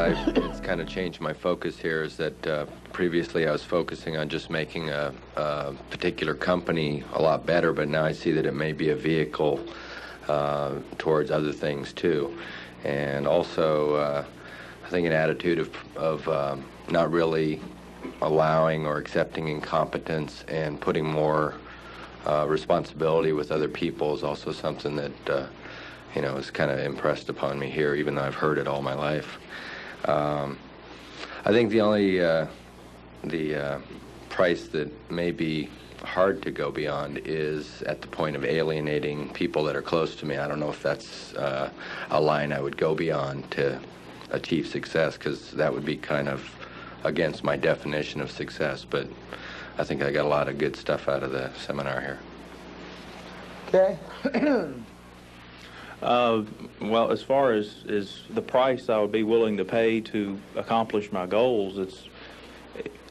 it's kind of changed my focus here is that previously I was focusing on just making a particular company a lot better, but now I see that it may be a vehicle towards other things too. And also, I think an attitude of not really allowing or accepting incompetence and putting more responsibility with other people is also something that is kind of impressed upon me here, even though I've heard it all my life. I think the only the price that may be hard to go beyond is at the point of alienating people that are close to me. I don't know if that's a line I would go beyond to achieve success, because that would be kind of against my definition of success, but I think I got a lot of good stuff out of the seminar here. Okay. Well, as far as the price I would be willing to pay to accomplish my goals, it's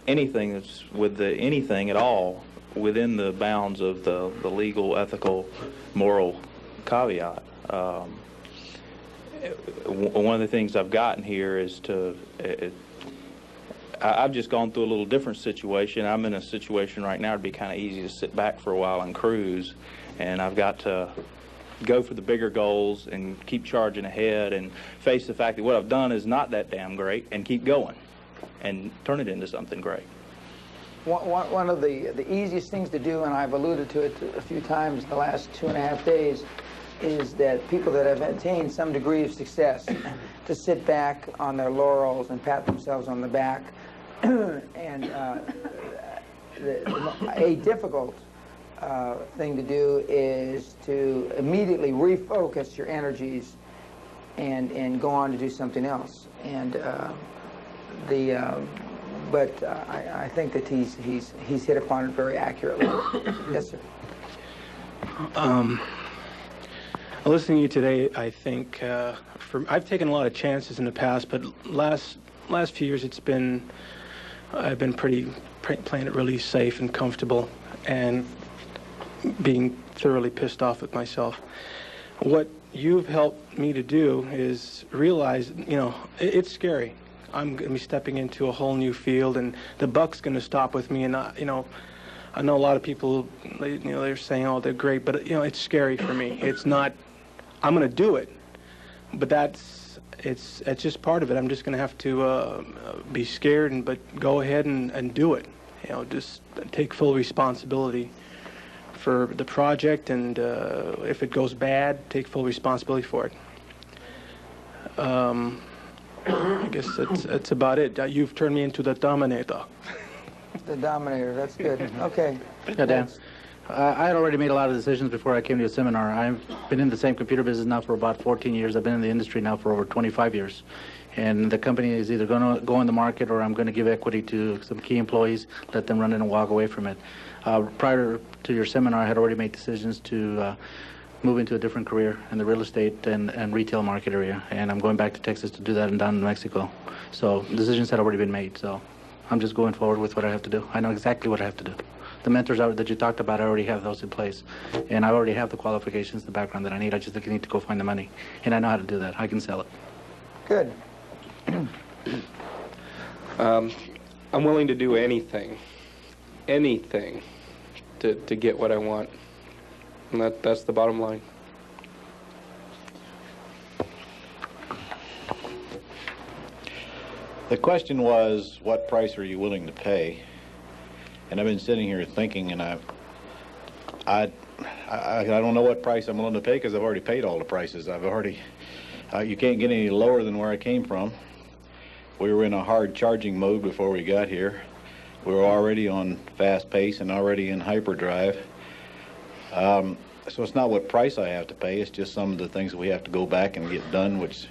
anything that's anything at all within the bounds of the legal, ethical, moral caveat. One of the things I've gotten here is I've just gone through a little different situation. I'm in a situation right now to be kind of easy to sit back for a while and cruise, and I've got to go for the bigger goals and keep charging ahead and face the fact that what I've done is not that damn great, and keep going and turn it into something great. One of the easiest things to do, and I've alluded to it a few times in the last 2.5 days, is that people that have attained some degree of success to sit back on their laurels and pat themselves on the back. And a difficult thing to do is to immediately refocus your energies and go on to do something else. And but I think that he's hit upon it very accurately. Yes, sir. Listening to you today, I think I've taken a lot of chances in the past, but last few years I've been playing it really safe and comfortable, and being thoroughly pissed off with myself. What you've helped me to do is realize, it's scary. I'm going to be stepping into a whole new field, and the buck's going to stop with me. And I know a lot of people, they're saying, oh, they're great, but it's scary for me. It's not. I'm going to do it, but it's just part of it. I'm just going to have to be scared, but go ahead and do it. Just take full responsibility for the project, and if it goes bad, take full responsibility for it. I guess that's about it. You've turned me into the Dominator. The Dominator, that's good. Okay. Yeah, Dan. I had already made a lot of decisions before I came to a seminar. I've been in the same computer business now for about 14 years. I've been in the industry now for over 25 years. And the company is either going to go on the market, or I'm going to give equity to some key employees, let them run it and walk away from it. Prior to your seminar, I had already made decisions to move into a different career in the real estate and retail market area. And I'm going back to Texas to do that and down in Mexico. So decisions had already been made. So I'm just going forward with what I have to do. I know exactly what I have to do. The mentors that you talked about, I already have those in place. And I already have the qualifications, the background that I need. I just think I need to go find the money. And I know how to do that. I can sell it. Good. I'm willing to do anything to get what I want. And that's the bottom line. The question was, what price are you willing to pay? And I've been sitting here thinking, and I don't know what price I'm willing to pay, because I've already paid all the prices. I've already, you can't get any lower than where I came from. We were in a hard charging mode before we got here. We were already on fast pace and already in hyperdrive. So it's not what price I have to pay, it's just some of the things that we have to go back and get done, which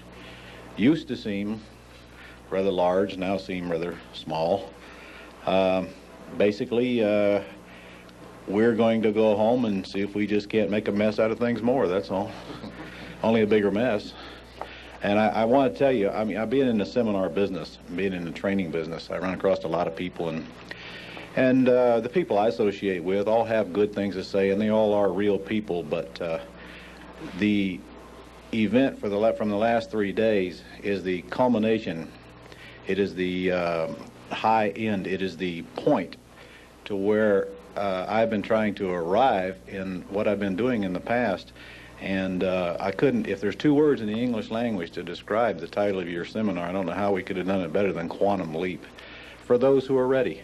used to seem rather large, now seem rather small. Basically, we're going to go home and see if we just can't make a mess out of things more, that's all. Only a bigger mess. And I want to tell you, I mean, I've been in the seminar business, being in the training business. I run across a lot of people, and the people I associate with all have good things to say, and they all are real people, but the event from the last 3 days is the culmination It is the high end. It is the point to where I've been trying to arrive in what I've been doing in the past. And I couldn't, if there's two words in the English language to describe the title of your seminar, I don't know how we could have done it better than Quantum Leap. For those who are ready.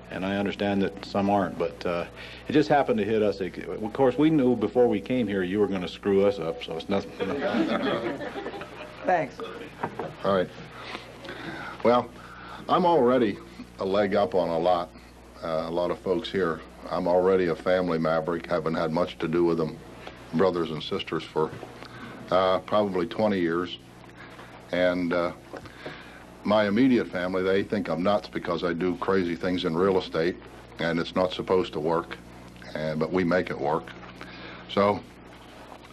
And I understand that some aren't, but it just happened to hit us. Of course, we knew before we came here you were going to screw us up, so it's nothing. Thanks. All right. Well, I'm already a leg up on a lot of folks here. I'm already a family maverick. Haven't had much to do with them, brothers and sisters, for probably 20 years. And my immediate family, they think I'm nuts because I do crazy things in real estate, and it's not supposed to work, but we make it work. So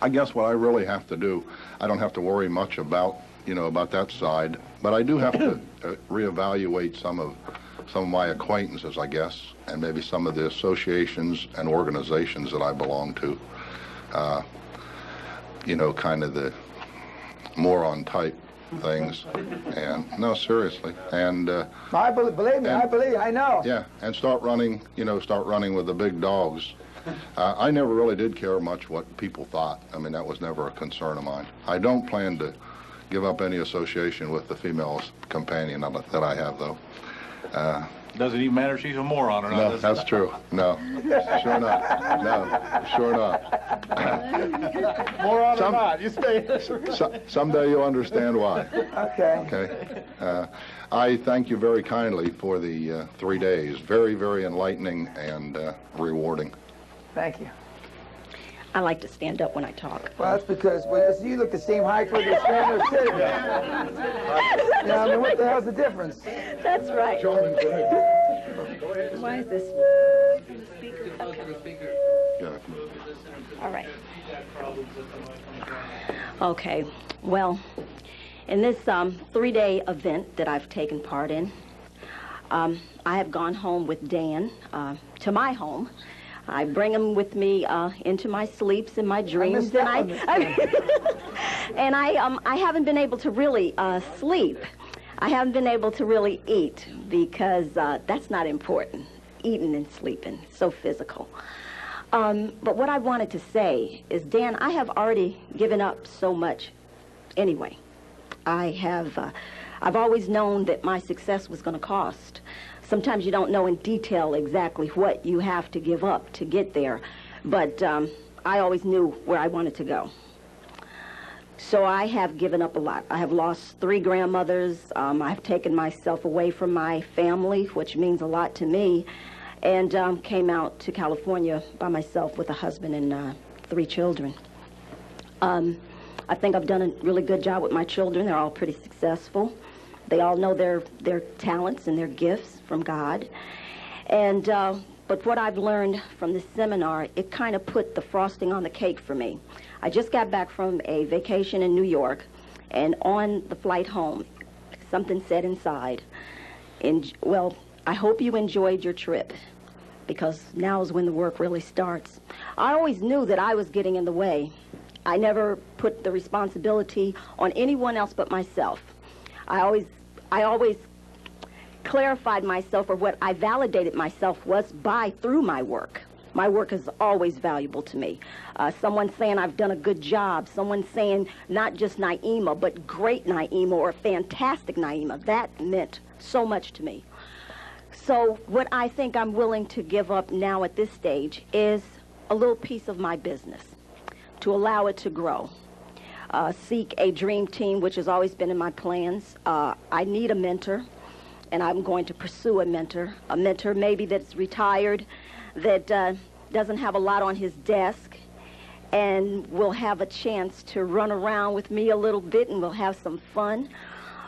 I guess what I really have to do, I don't have to worry much about, about that side, but I do have to reevaluate some of my acquaintances, I guess, and maybe some of the associations and organizations that I belong to. Kind of the moron type things, and no, seriously, and I believe me, I know. Yeah, and start running with the big dogs. I never really did care much what people thought. I mean, that was never a concern of mine. I don't plan to give up any association with the female companion that I have, though. Doesn't even matter if she's a moron or not. No, that's true. No, sure not. No, sure not. Moron or not, you stay. Someday you'll understand why. Okay. Okay. I thank you very kindly for the 3 days. Very, very enlightening and rewarding. Thank you. I like to stand up when I talk. Well, that's because you look the same height for the stand or sitting. I mean, what the hell's the difference? That's right. Why is this? Okay. Yeah. All right. Okay. Well, in this 3-day event that I've taken part in, I have gone home with Dan to my home. I bring him with me into my sleeps and my dreams, and I haven't been able to really sleep. I haven't been able to really eat because that's not important. Eating and sleeping, so physical. But what I wanted to say is, Dan, I have already given up so much anyway. I've always known that my success was going to cost. Sometimes you don't know in detail exactly what you have to give up to get there, but I always knew where I wanted to go. So I have given up a lot. I have lost 3 grandmothers. I've taken myself away from my family, which means a lot to me, and came out to California by myself with a husband and 3 children. I think I've done a really good job with my children. They're all pretty successful. They all know their talents and their gifts from God. And but what I've learned from this seminar, it kind of put the frosting on the cake for me. I just got back from a vacation in New York, and on the flight home, something said inside, well, I hope you enjoyed your trip, because now is when the work really starts. I always knew that I was getting in the way. I never put the responsibility on anyone else but myself. I always clarified myself, or what I validated myself was through my work. My work is always valuable to me. Someone saying I've done a good job, someone saying not just Naima, but great Naima or fantastic Naima, that meant so much to me. So what I think I'm willing to give up now at this stage is a little piece of my business to allow it to grow. Seek a dream team, which has always been in my plans. I need a mentor, and I'm going to pursue a mentor maybe that's retired, that doesn't have a lot on his desk, and will have a chance to run around with me a little bit, and we'll have some fun.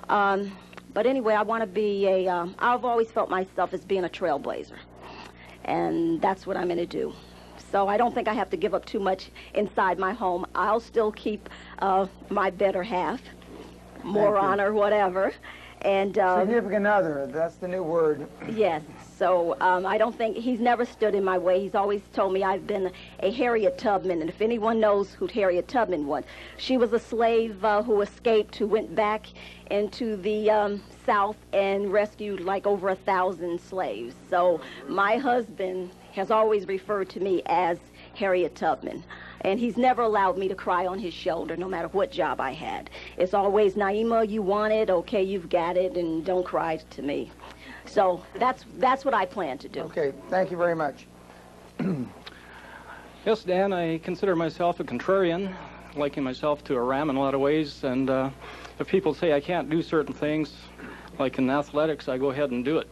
But anyway, I want to be I've always felt myself as being a trailblazer, and that's what I'm going to do. So I don't think I have to give up too much inside my home. I'll still keep my better half, moron or whatever. And significant other, that's the new word. Yes. So I don't think, he's never stood in my way. He's always told me I've been a Harriet Tubman, and if anyone knows who Harriet Tubman was, she was a slave who escaped, who went back into the South and rescued like over 1,000 slaves. So my husband has always referred to me as Harriet Tubman. And he's never allowed me to cry on his shoulder, no matter what job I had. It's always, Naima, you want it, okay, you've got it, and don't cry to me. So that's what I plan to do. Okay, thank you very much. Yes, Dan, I consider myself a contrarian, liking myself to a ram in a lot of ways, and if people say I can't do certain things, like in athletics, I go ahead and do it.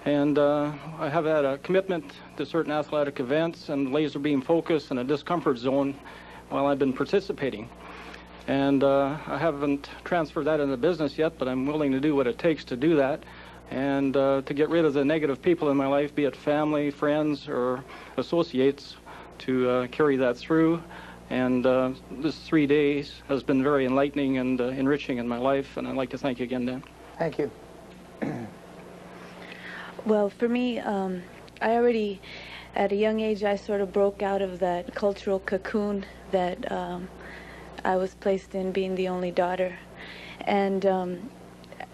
And I have had a commitment to certain athletic events and laser beam focus and a discomfort zone while I've been participating. And I haven't transferred that into business yet, but I'm willing to do what it takes to do that and to get rid of the negative people in my life, be it family, friends, or associates, to carry that through. And this 3 days has been very enlightening and enriching in my life, and I'd like to thank you again, Dan. Thank you. Well, for me, I already, at a young age, I sort of broke out of that cultural cocoon that I was placed in, being the only daughter. And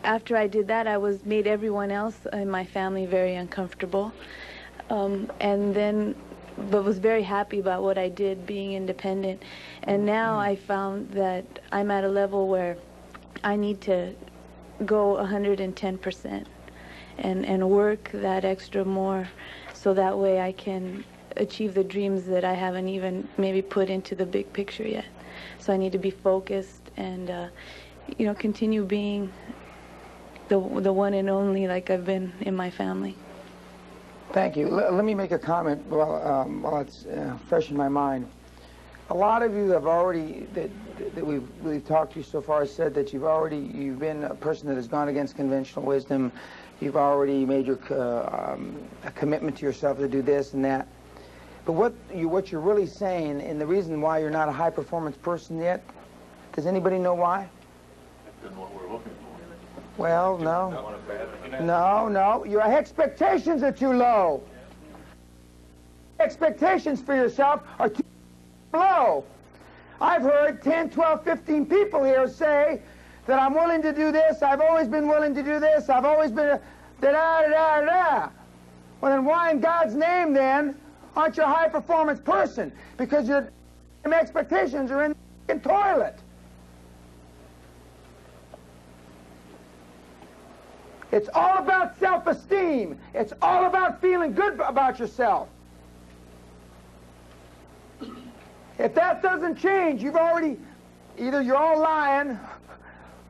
after I did that, I made everyone else in my family very uncomfortable. But was very happy about what I did, being independent. And now I found that I'm at a level where I need to go 110%. And work that extra more, so that way I can achieve the dreams that I haven't even maybe put into the big picture yet. So I need to be focused and, you know, continue being the one and only like I've been in my family. Thank you. Let me make a comment while it's fresh in my mind. A lot of you have already, that we've talked to you so far, said that you've been a person that has gone against conventional wisdom. You've already made your a commitment to yourself to do this and that. But what you're really saying, and the reason why you're not a high-performance person yet, does anybody know why? That's what we're looking for. Well, no. No. Your expectations are too low. Expectations for yourself are too low. I've heard 10, 12, 15 people here say that I'm willing to do this, I've always been willing to do this, I've always been a da-da-da-da-da. Well, then why in God's name, then, aren't you a high-performance person? Because your expectations are in the toilet. It's all about self-esteem. It's all about feeling good about yourself. If that doesn't change, you've already, either you're all lying,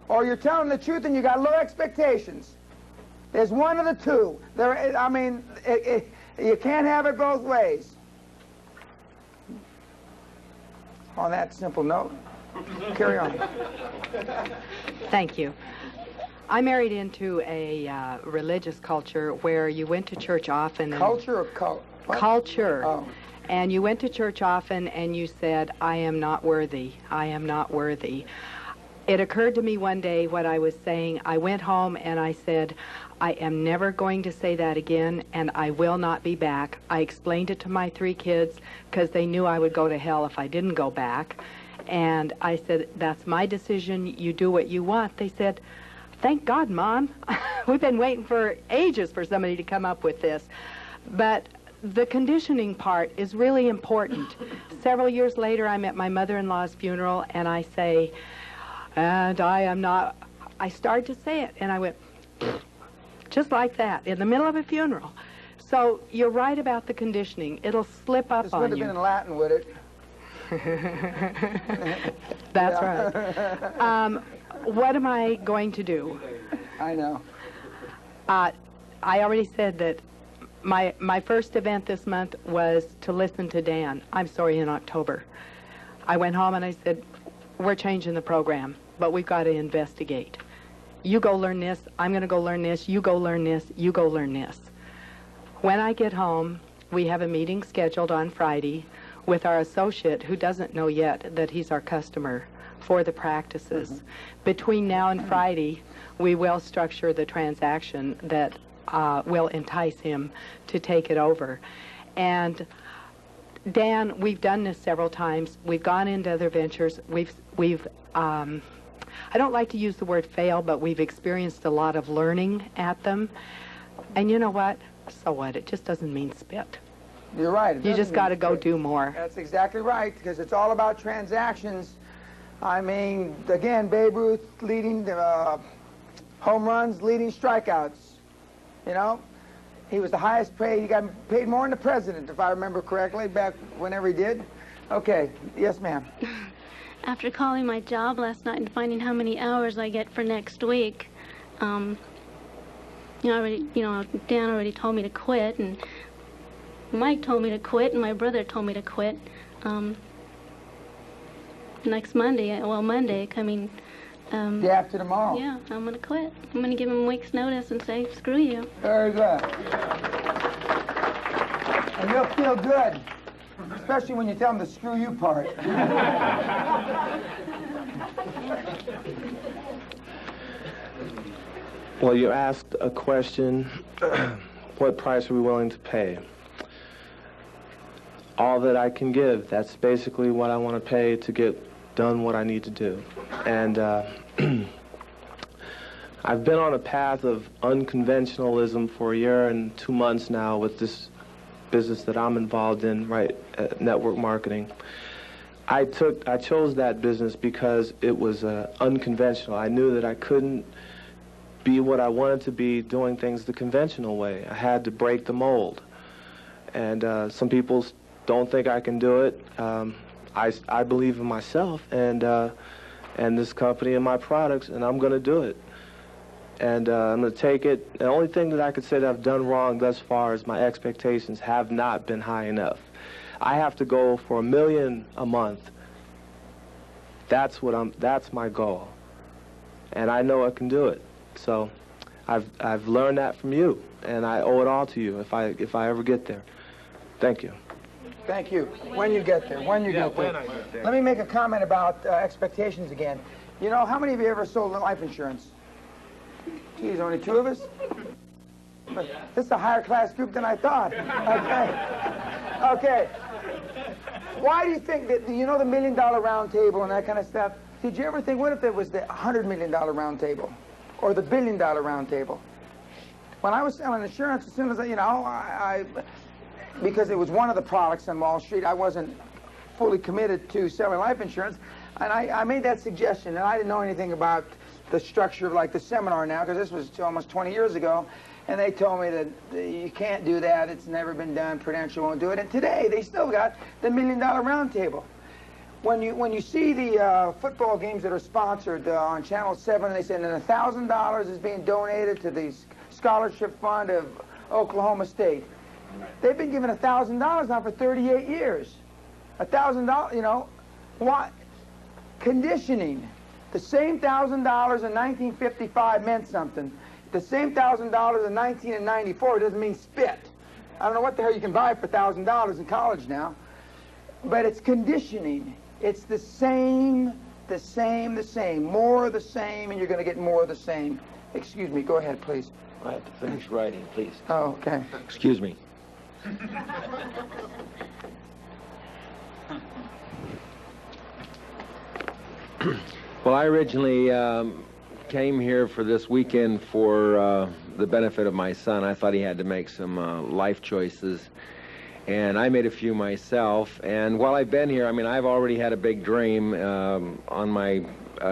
or you're telling the truth and you got low expectations. There's one of the two. You can't have it both ways. On that simple note, carry on. Thank you. I married into a religious culture where you went to church often. Culture or cult? What? Culture. Oh. And you went to church often and you said, I am not worthy. I am not worthy. It occurred to me one day what I was saying. I went home and I said, I am never going to say that again, and I will not be back. I explained it to my 3 kids because they knew I would go to hell if I didn't go back. And I said, that's my decision. You do what you want. They said, thank God, Mom. We've been waiting for ages for somebody to come up with this. But the conditioning part is really important. Several years later, I'm at my mother-in-law's funeral, and I say, and I am not, I started to say it, and I went, just like that, in the middle of a funeral. So you're right about the conditioning. It'll slip up on you. This would have been in Latin, would it? That's right. What am I going to do? I know. I already said that my first event this month was to listen to Dan. I'm sorry, in October. I went home and I said, we're changing the program, but we've got to investigate. You go learn this, I'm going to go learn this, you go learn this, you go learn this. When I get home, we have a meeting scheduled on Friday with our associate who doesn't know yet that he's our customer for the practices. Between now and Friday, we will structure the transaction that will entice him to take it over. And Dan, we've done this several times. We've gone into other ventures. We've I don't like to use the word fail, but we've experienced a lot of learning at them. And you know what? So what? It just doesn't mean spit. You're right. You just got to go do more. That's exactly right, because it's all about transactions. I mean, again, Babe Ruth leading home runs, leading strikeouts. You know, he was the highest paid. He got paid more than the president, if I remember correctly, back whenever he did. Okay. Yes, ma'am. After calling my job last night and finding how many hours I get for next week, Dan already told me to quit, and Mike told me to quit, and my brother told me to quit. Next Monday, Monday coming. Day after tomorrow. Yeah, I'm going to quit. I'm going to give him a week's notice and say, screw you. Very good. And you'll feel good, especially when you tell them the screw you part. Well, you asked a question, what price are we willing to pay? All that I can give. That's basically what I want to pay to get done what I need to do. And I've been on a path of unconventionalism for 1 year and 2 months now with this business that I'm involved in, right, network marketing. I chose that business because it was unconventional. I knew that I couldn't be what I wanted to be doing things the conventional way. I had to break the mold. And some people don't think I can do it. I believe in myself and this company and my products, and I'm going to do it. And I'm going to take it. The only thing that I could say that I've done wrong thus far is my expectations have not been high enough. I have to go for $1 million a month. That's my goal. And I know I can do it. So I've learned that from you, and I owe it all to you if I ever get there. Thank you. Thank you. When you get there. When you get there. Let me make a comment about expectations again. You know, how many of you ever sold life insurance? Geez, only 2 of us? But this is a higher class group than I thought. Okay. Okay. Why do you think that, you know, the $1 million round table and that kind of stuff? Did you ever think, what if it was the $100 million round table? Or the $1 billion round table? When I was selling insurance, as soon as I because it was one of the products on Wall Street, I wasn't fully committed to selling life insurance, and I made that suggestion, and I didn't know anything about the structure of like the seminar now, because this was almost 20 years ago, and they told me that you can't do that, it's never been done, Prudential won't do it, and today they still got the $1 million round table. When you see the football games that are sponsored on Channel 7, they say that $1,000 is being donated to the scholarship fund of Oklahoma State. They've been given $1,000 now for 38 years. $1,000, you know, what? Conditioning. The same $1,000 in 1955 meant something. The same $1,000 in 1994 doesn't mean spit. I don't know what the hell you can buy for $1,000 in college now. But it's conditioning. It's the same, more of the same, and you're going to get more of the same. Excuse me, go ahead, please. I have to finish writing, please. Oh, okay. Excuse me. Well, I originally came here for this weekend for the benefit of my son. I thought he had to make some life choices, and I made a few myself. And while I've been here, I mean, I've already had a big dream. On my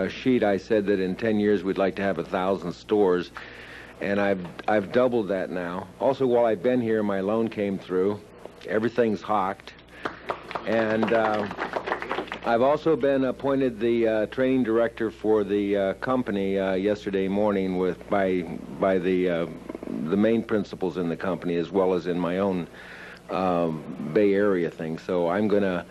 sheet, I said that in 10 years we'd like to have 1,000 stores. And I've doubled that now. Also, while I've been here, my loan came through. Everything's hawked. And I've also been appointed the training director for the company yesterday morning by the main principals in the company, as well as in my own Bay Area thing. So I'm going to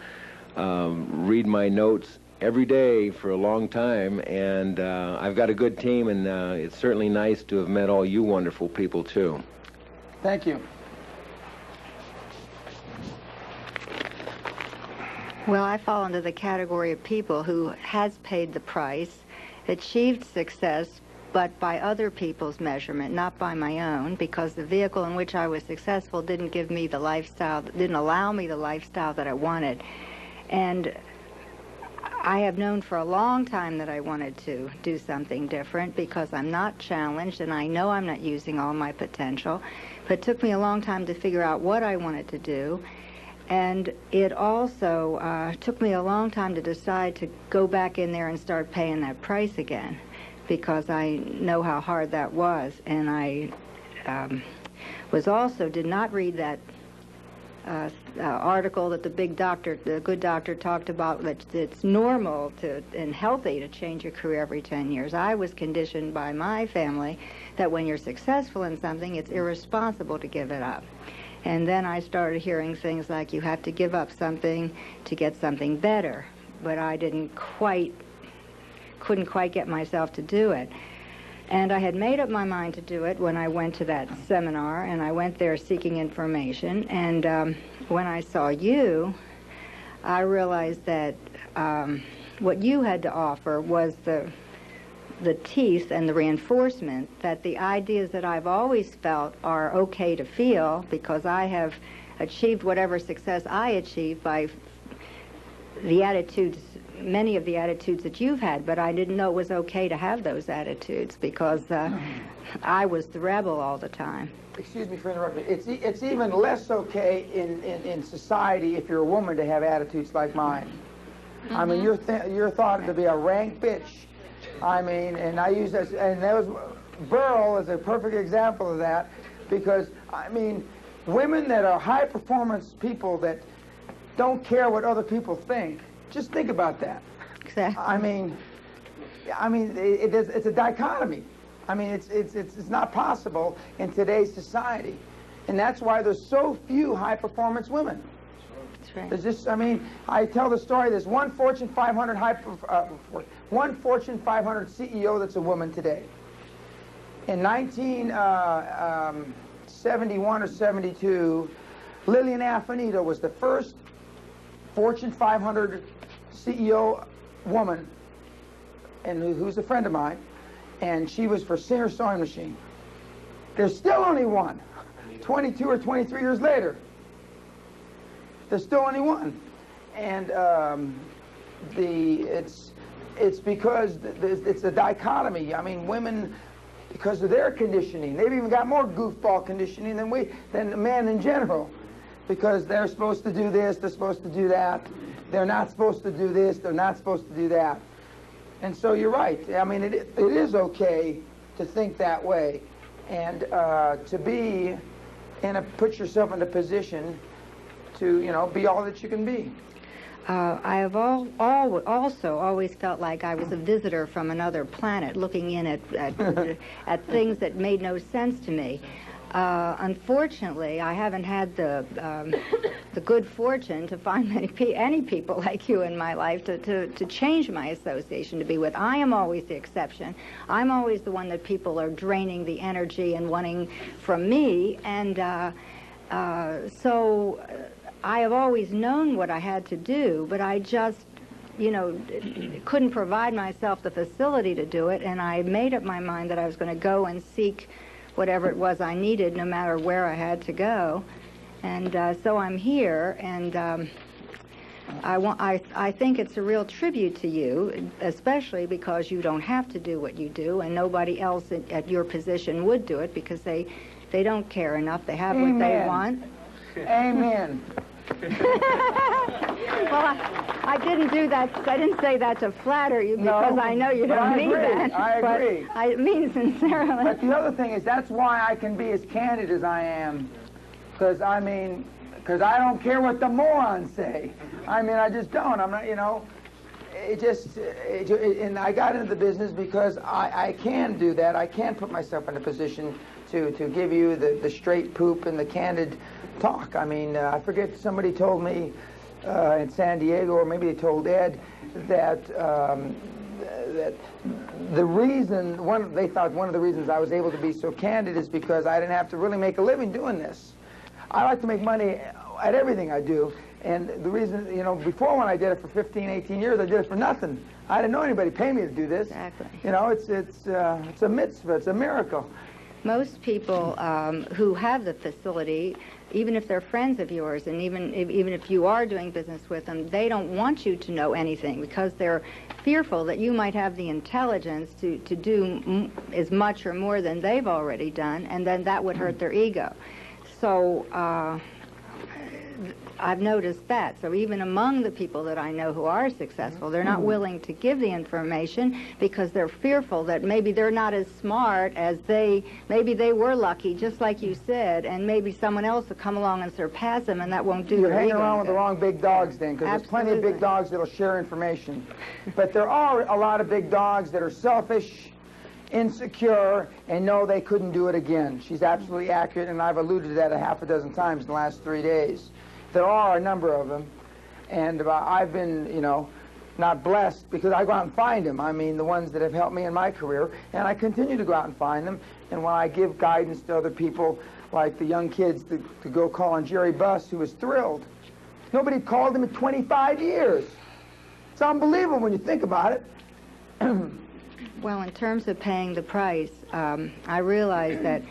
read my notes every day for a long time, and I've got a good team, and it's certainly nice to have met all you wonderful people, too. Thank you. Well, I fall into the category of people who has paid the price, achieved success, but by other people's measurement, not by my own, because the vehicle in which I was successful didn't give me the lifestyle, didn't allow me the lifestyle that I wanted. And I have known for a long time that I wanted to do something different because I'm not challenged and I know I'm not using all my potential. But it took me a long time to figure out what I wanted to do. And it also took me a long time to decide to go back in there and start paying that price again, because I know how hard that was. And I did not read that article that the good doctor talked about, that it's normal and healthy to change your career every 10 years. I was conditioned by my family that when you're successful in something, it's irresponsible to give it up. And then I started hearing things like you have to give up something to get something better. But I couldn't quite get myself to do it. And I had made up my mind to do it when I went to that seminar, and I went there seeking information. And when I saw you, I realized that what you had to offer was the teeth and the reinforcement that the ideas that I've always felt are okay to feel, because I have achieved whatever success I achieved by the attitudes, many of the attitudes that you've had, but I didn't know it was okay to have those attitudes because I was the rebel all the time. Excuse me for interrupting. It's even less okay in society if you're a woman to have attitudes like mine. I mean, you're thought to be a rank bitch. I mean, and I use this, and Burl is a perfect example of that, because, I mean, women that are high-performance people that don't care what other people think, just think about that. Exactly. I mean, it's a dichotomy. I mean, it's not possible in today's society, and that's why there's so few high-performance women. That's right. There's just, I mean, I tell the story. There's one Fortune 500 one Fortune 500 CEO that's a woman today. In 1971 or 72, Lillian Afanito was the first Fortune 500 CEO woman, and who's a friend of mine, and she was for Singer Sewing Machine. There's still only one, 22 or 23 years later. There's still only one, and it's because it's a dichotomy. I mean, women, because of their conditioning, they've even got more goofball conditioning than men in general, because they're supposed to do this, they're supposed to do that, they're not supposed to do this, they're not supposed to do that. And so you're right. I mean, it is okay to think that way, and to put yourself in a position to, be all that you can be. I have also always felt like I was a visitor from another planet, looking in at things that made no sense to me. Unfortunately, I haven't had the good fortune to find any people like you in my life to change my association to be with. I am always the exception. I'm always the one that people are draining the energy and wanting from me, and so I have always known what I had to do, but I just, couldn't provide myself the facility to do it, and I made up my mind that I was going to go and seek whatever it was I needed, no matter where I had to go. And so I'm here, and I think it's a real tribute to you, especially because you don't have to do what you do, and nobody else at your position would do it, because they don't care enough. They have what they want. Amen. Well, I didn't do that. I didn't say that to flatter you, because I know you don't mean that. I agree. I mean sincerely. But the other thing is, that's why I can be as candid as I am, because I don't care what the morons say. I mean, I just don't. I'm not. And I got into the business because I can do that. I can put myself in a position to give you the straight poop and the candid talk. I mean, I forget, somebody told me in San Diego, or maybe they told Ed, that they thought one of the reasons I was able to be so candid is because I didn't have to really make a living doing this. I like to make money at everything I do, And the reason, you know, before when I did it for 15, 18 years, I did it for nothing. I didn't know anybody pay me to do this. Exactly. You know, it's a mitzvah, it's a miracle. Most people who have the facility, even if they're friends of yours, and even if you are doing business with them, they don't want you to know anything because they're fearful that you might have the intelligence to do as much or more than they've already done, and then that would hurt their ego. So I've noticed that. So even among the people that I know who are successful, they're not willing to give the information because they're fearful that maybe they're not as smart as maybe they were lucky, just like you said, and maybe someone else will come along and surpass them, and that won't do You're their hanging ego around with good. the wrong big dogs then, because there's plenty of big dogs that'll share information. But there are a lot of big dogs that are selfish, insecure, and know they couldn't do it again. She's absolutely accurate, and I've alluded to that a half a dozen times in the last 3 days. There are a number of them, and I've been, you know, not blessed because I go out and find them. I mean, the ones that have helped me in my career, and I continue to go out and find them. And when I give guidance to other people, like the young kids, to go call on Jerry Buss, who was thrilled. Nobody called him in 25 years. It's unbelievable when you think about it. Well, in terms of paying the price, I realize that,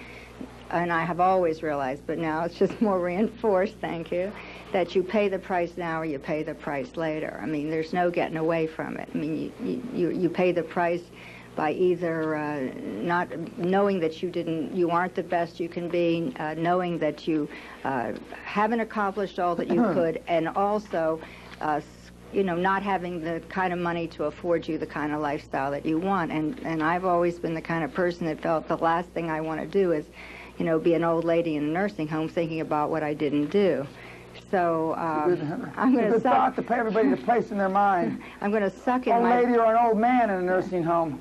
and I have always realized, but now it's just more reinforced, thank you, that you pay the price now or you pay the price later. I mean, there's no getting away from it. I mean, you pay the price by either not knowing that you aren't the best you can be, knowing that you haven't accomplished all that you could, and also you know, not having the kind of money to afford you the kind of lifestyle that you want. And I've always been the kind of person that felt the last thing I want to do is, you know, be an old lady in a nursing home thinking about what I didn't do. So I'm going to thought to pay everybody to place in their mind. I'm going to suck in old my lady or an old man in a nursing home.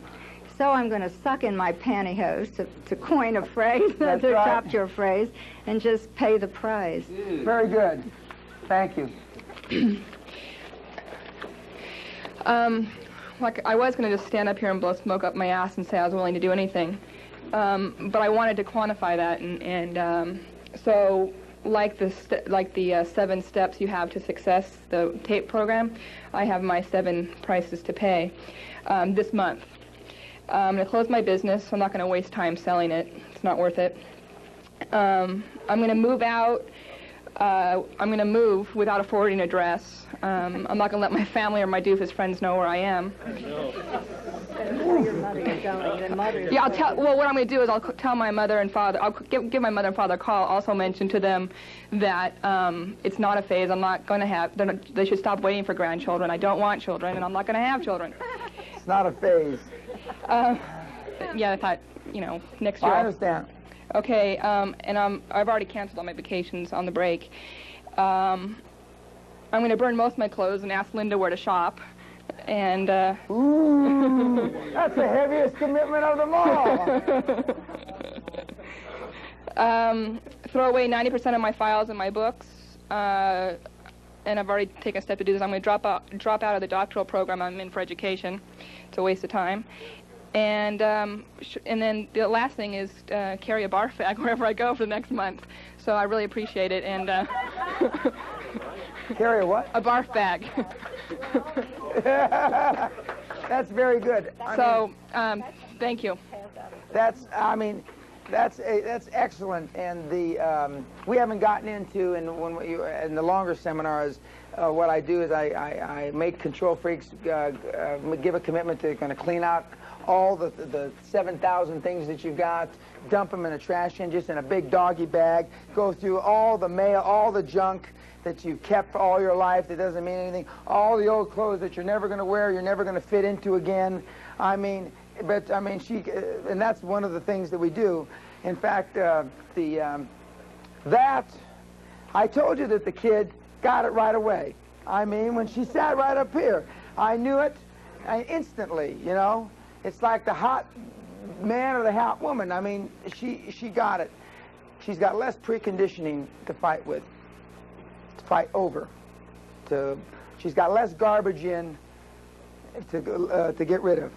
So I'm going to suck in my pantyhose, to coin a phrase, That's to right. adopt your phrase, and just pay the price. Very good. Thank you. Like I was going to just stand up here and blow smoke up my ass and say I was willing to do anything, but I wanted to quantify that, and so like the 7 steps you have to success, the TAPE program, I have my 7 prices to pay this month. I'm going to close my business. I'm not going to waste time selling it. It's not worth it. I'm going to move out. I'm going to move without a forwarding address. I'm not going to let my family or my doofus friends know where I am. Yeah, I'll tell. Well, what I'm going to do is I'll tell my mother and father. I'll give my mother and father a call. Also mention to them that it's not a phase. I'm not going to have. They should stop waiting for grandchildren. I don't want children, and I'm not going to have children. It's not a phase. Yeah, I thought, you know, next year. I understand. Okay, and I've already canceled all my vacations on the break. I'm going to burn most of my clothes and ask Linda where to shop. And ooh, that's the heaviest commitment of them all. Throw away 90% of my files and my books. And I've already taken a step to do this. I'm going to drop out of the doctoral program I'm in for education. It's a waste of time. And then the last thing is carry a barf bag wherever I go for the next month. So I really appreciate it. And carry a what? A barf bag. That's very good. Thank you. That's excellent. And we haven't gotten into in the longer seminars. What I do is I make control freaks give a commitment to going to clean out all the 7,000 things that you've got, dump them in a trash can, just in a big doggy bag, go through all the mail, all the junk that you've kept for all your life that doesn't mean anything, all the old clothes that you're never going to wear, you're never going to fit into again. And that's one of the things that we do. In fact, I told you that the kid got it right away. I mean, when she sat right up here, I knew it instantly, you know. It's like the hot man or the hot woman. I mean, she got it. She's got less preconditioning to fight with, to fight over. She's got less garbage in to get rid of.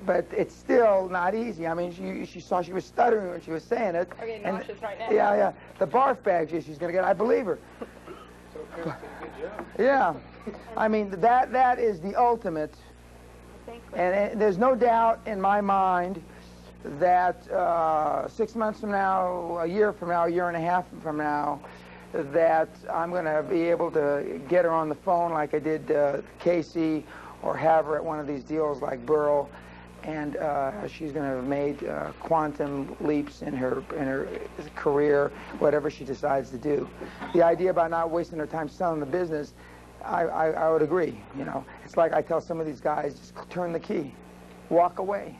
But it's still not easy. I mean, she saw she was stuttering when she was saying it. I'm getting nauseous right now. Yeah. The barf bag she's going to get, I believe her. Yeah. I mean, that is the ultimate. And there's no doubt in my mind that 6 months from now, a year from now, a year and a half from now, that I'm going to be able to get her on the phone like I did Casey, or have her at one of these deals like Burl, and she's going to have made quantum leaps in her career, whatever she decides to do. The idea about not wasting her time selling the business, I would agree. You know, it's like I tell some of these guys, just turn the key, walk away.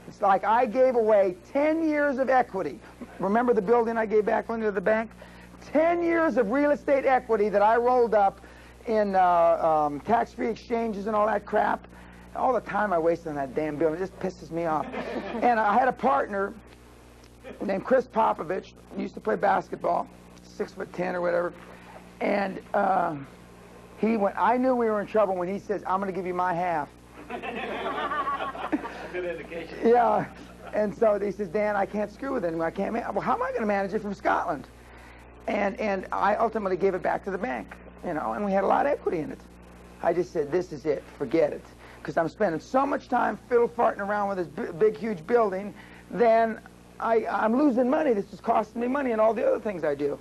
It's like I gave away 10 years of equity. Remember the building I gave back into the bank? 10 years of real estate equity that I rolled up in tax-free exchanges and all that crap. All the time I wasted on that damn building, it just pisses me off. And I had a partner named Chris Popovich, used to play basketball, 6'10" or whatever. And he went, I knew we were in trouble when he says, I'm going to give you my half. Good indication. Yeah. And so he says, Dan, I can't screw with him. I can't. Well, how am I going to manage it from Scotland? And I ultimately gave it back to the bank, you know, and we had a lot of equity in it. I just said, this is it, forget it. Because I'm spending so much time fiddle-farting around with this big, huge building, then I'm losing money. This is costing me money and all the other things I do.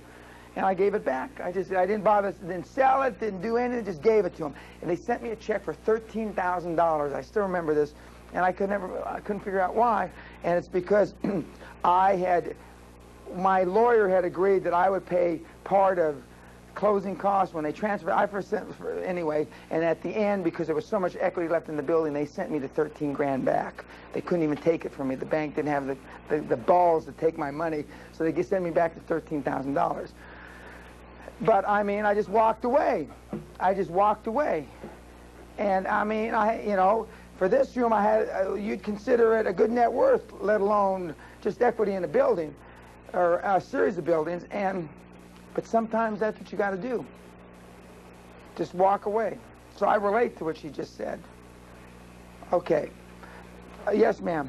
And I gave it back. I didn't bother, didn't sell it, didn't do anything, just gave it to them. And they sent me a check for $13,000. I still remember this, and I couldn't figure out why. And it's because my lawyer had agreed that I would pay part of closing costs when they transferred. Anyway, and at the end, because there was so much equity left in the building, they sent me the 13 grand back. They couldn't even take it from me. The bank didn't have the balls to take my money, so they sent me back the $13,000. But I mean, I just walked away. I just walked away. And I mean, you know, for this room, I had you'd consider it a good net worth, let alone just equity in a building or a series of buildings. But sometimes that's what you got to do. Just walk away. So I relate to what she just said. Okay. Yes, ma'am.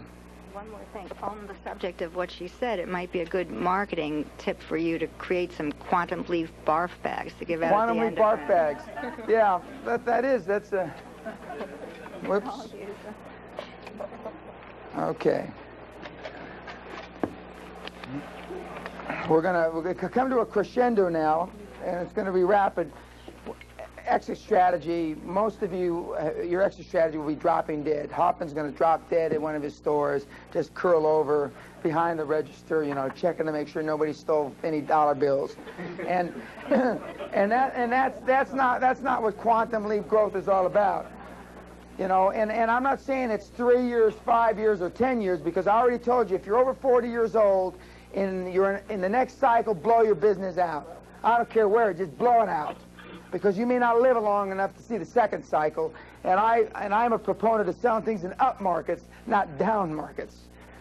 One more thing. On the subject of what she said, it might be a good marketing tip for you to create some quantum leaf barf bags to give out quantum at the leaf end barf bags. Yeah, that's a... Whoops. Okay. We're gonna come to a crescendo now, and it's gonna be rapid. Exit strategy. Most of you, your exit strategy will be dropping dead. Hoffman's gonna drop dead at one of his stores, just curl over behind the register, you know, checking to make sure nobody stole any dollar bills, and that's not what quantum leap growth is all about. You know, and I'm not saying it's 3 years, 5 years, or 10 years, because I already told you, if you're over 40 years old, in the next cycle, blow your business out. I don't care where, just blow it out, because you may not live long enough to see the second cycle. And I'm a proponent of selling things in up markets, not down markets.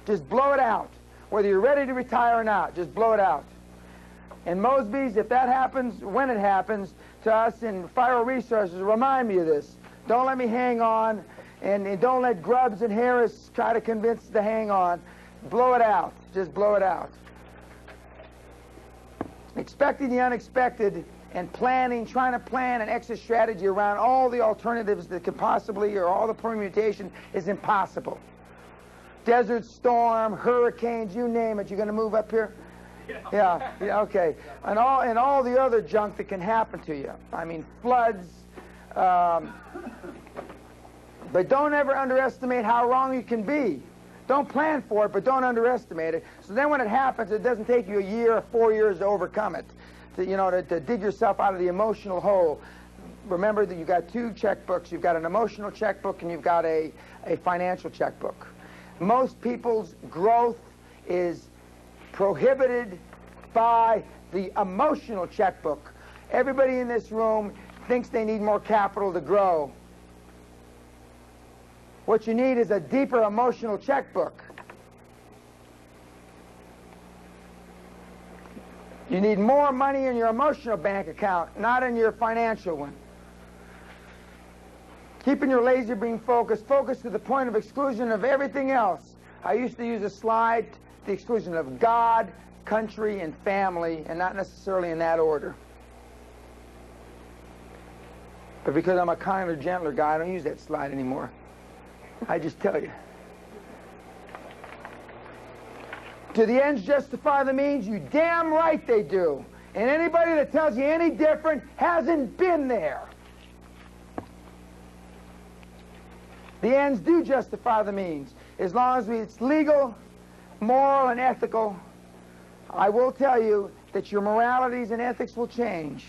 Just blow it out, whether you're ready to retire or not. Just blow it out. And Mosby's, if that happens, when it happens to us in Fire Resources, remind me of this. Don't let me hang on, and don't let Grubbs and Harris try to convince to hang on. Blow it out. Just blow it out. Expecting the unexpected and planning, trying to plan an exit strategy around all the alternatives that could possibly, or all the permutation, is impossible. Desert storm, hurricanes, you name it. You're going to move up here? Yeah, okay. And all the other junk that can happen to you. I mean, floods. But don't ever underestimate how wrong you can be. Don't plan for it, but don't underestimate it. So then when it happens, it doesn't take you a year or 4 years to overcome it, to dig yourself out of the emotional hole. Remember that you've got two checkbooks. You've got an emotional checkbook and you've got a financial checkbook. Most people's growth is prohibited by the emotional checkbook. Everybody in this room thinks they need more capital to grow. What you need is a deeper emotional checkbook. You need more money in your emotional bank account, not in your financial one. Keeping your laser beam focused to the point of exclusion of everything else. I used to use a slide to the exclusion of God, country, and family, and not necessarily in that order. But because I'm a kinder, gentler guy, I don't use that slide anymore. I just tell you. Do the ends justify the means? You damn right they do. And anybody that tells you any different hasn't been there. The ends do justify the means. As long as it's legal, moral, and ethical, I will tell you that your moralities and ethics will change.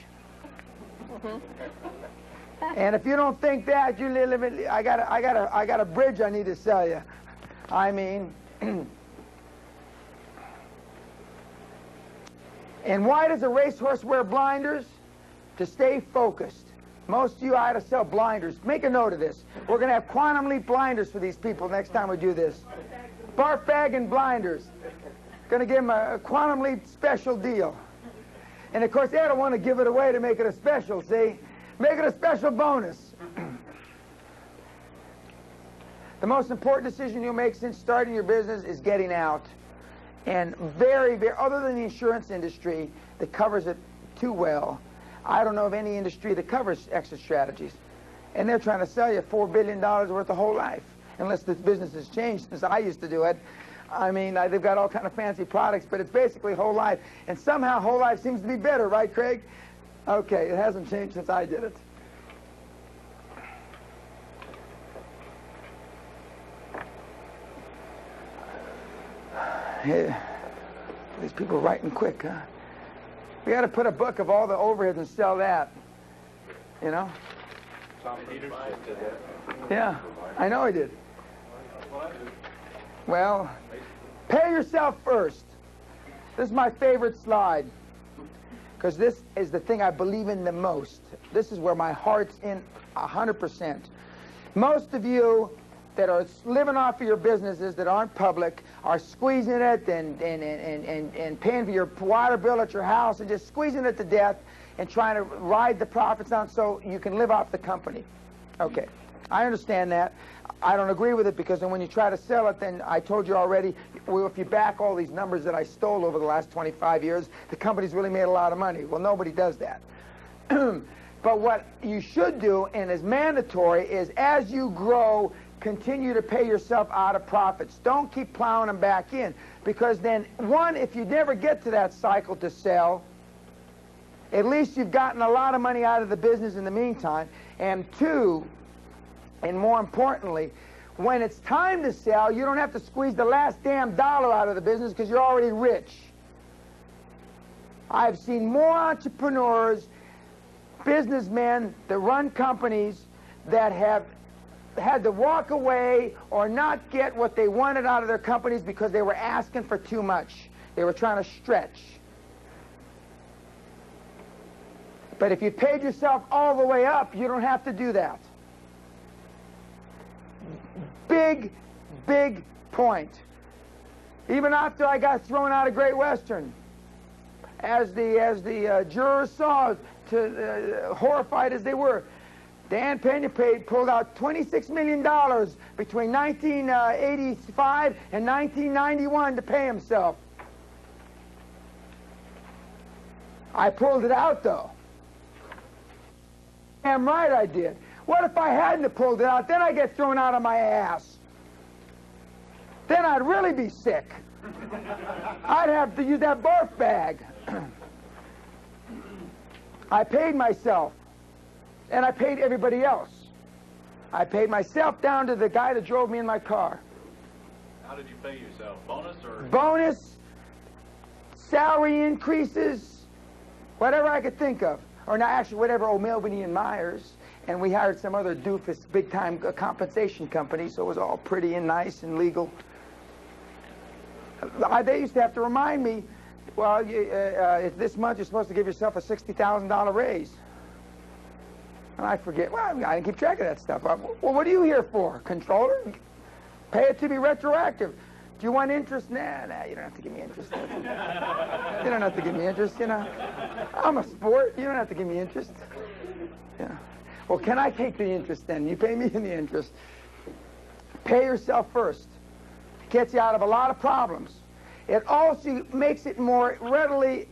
And if you don't think that, you live in, I got a bridge I need to sell you. I mean, and why does a racehorse wear blinders? To stay focused. Most of you ought to sell blinders. Make a note of this. We're going to have quantum leap blinders for these people next time we do this. Barf bag and blinders. Going to give them a quantum leap special deal. And of course, they don't want to give it away to make it a special, see? Make it a special bonus. The most important decision you'll make since starting your business is getting out. And very, other than the insurance industry that covers it too well, I don't know of any industry that covers exit strategies. And they're trying to sell you $4 billion worth of whole life, unless this business has changed since I used to do it. I mean, they've got all kind of fancy products, but it's basically whole life. And somehow whole life seems to be better, right, Craig? Okay, it hasn't changed since I did it. Yeah. These people are writing quick, huh? We got to put a book of all the overheads and sell that. You know? Yeah, I know he did. Well, pay yourself first. This is my favorite slide, because this is the thing I believe in the most. This is where my heart's in 100%. Most of you that are living off of your businesses that aren't public are squeezing it and paying for your water bill at your house and just squeezing it to death and trying to ride the profits on so you can live off the company. Okay, I understand that. I don't agree with it, because then when you try to sell it, then I told you already, well, if you back all these numbers that I stole over the last 25 years, the company's really made a lot of money. Well, nobody does that. But what you should do, and is mandatory, is as you grow, continue to pay yourself out of profits. Don't keep plowing them back in, because then, one, if you never get to that cycle to sell, at least you've gotten a lot of money out of the business in the meantime. And two, and more importantly, when it's time to sell, you don't have to squeeze the last damn dollar out of the business because you're already rich. I've seen more entrepreneurs, businessmen that run companies that have had to walk away or not get what they wanted out of their companies because they were asking for too much. They were trying to stretch. But if you paid yourself all the way up, you don't have to do that. Big, big point. Even after I got thrown out of Great Western, as the jurors saw, horrified as they were, Dan Peña pulled out $26 million between 1985 and 1991 to pay himself. I pulled it out, though. Damn right I did. What if I hadn't have pulled it out? Then I get thrown out of my ass. Then I'd really be sick. I'd have to use that barf bag. I paid myself. And I paid everybody else. I paid myself down to the guy that drove me in my car. How did you pay yourself? Bonus or? Bonus, salary increases, whatever I could think of. Or not, actually, whatever O'Melveny and Myers. And we hired some other doofus big-time compensation company, so it was all pretty and nice and legal. They used to have to remind me, well, this month you're supposed to give yourself a $60,000 raise. And I forget. Well, I didn't keep track of that stuff. Well, what are you here for? Controller? Pay it to be retroactive. Do you want interest? Nah, you don't have to give me interest. You don't have to give me interest, you know. I'm a sport. You don't have to give me interest. Yeah. Well, can I take the interest then? You pay me in the interest. Pay yourself first. It gets you out of a lot of problems. It also makes it more readily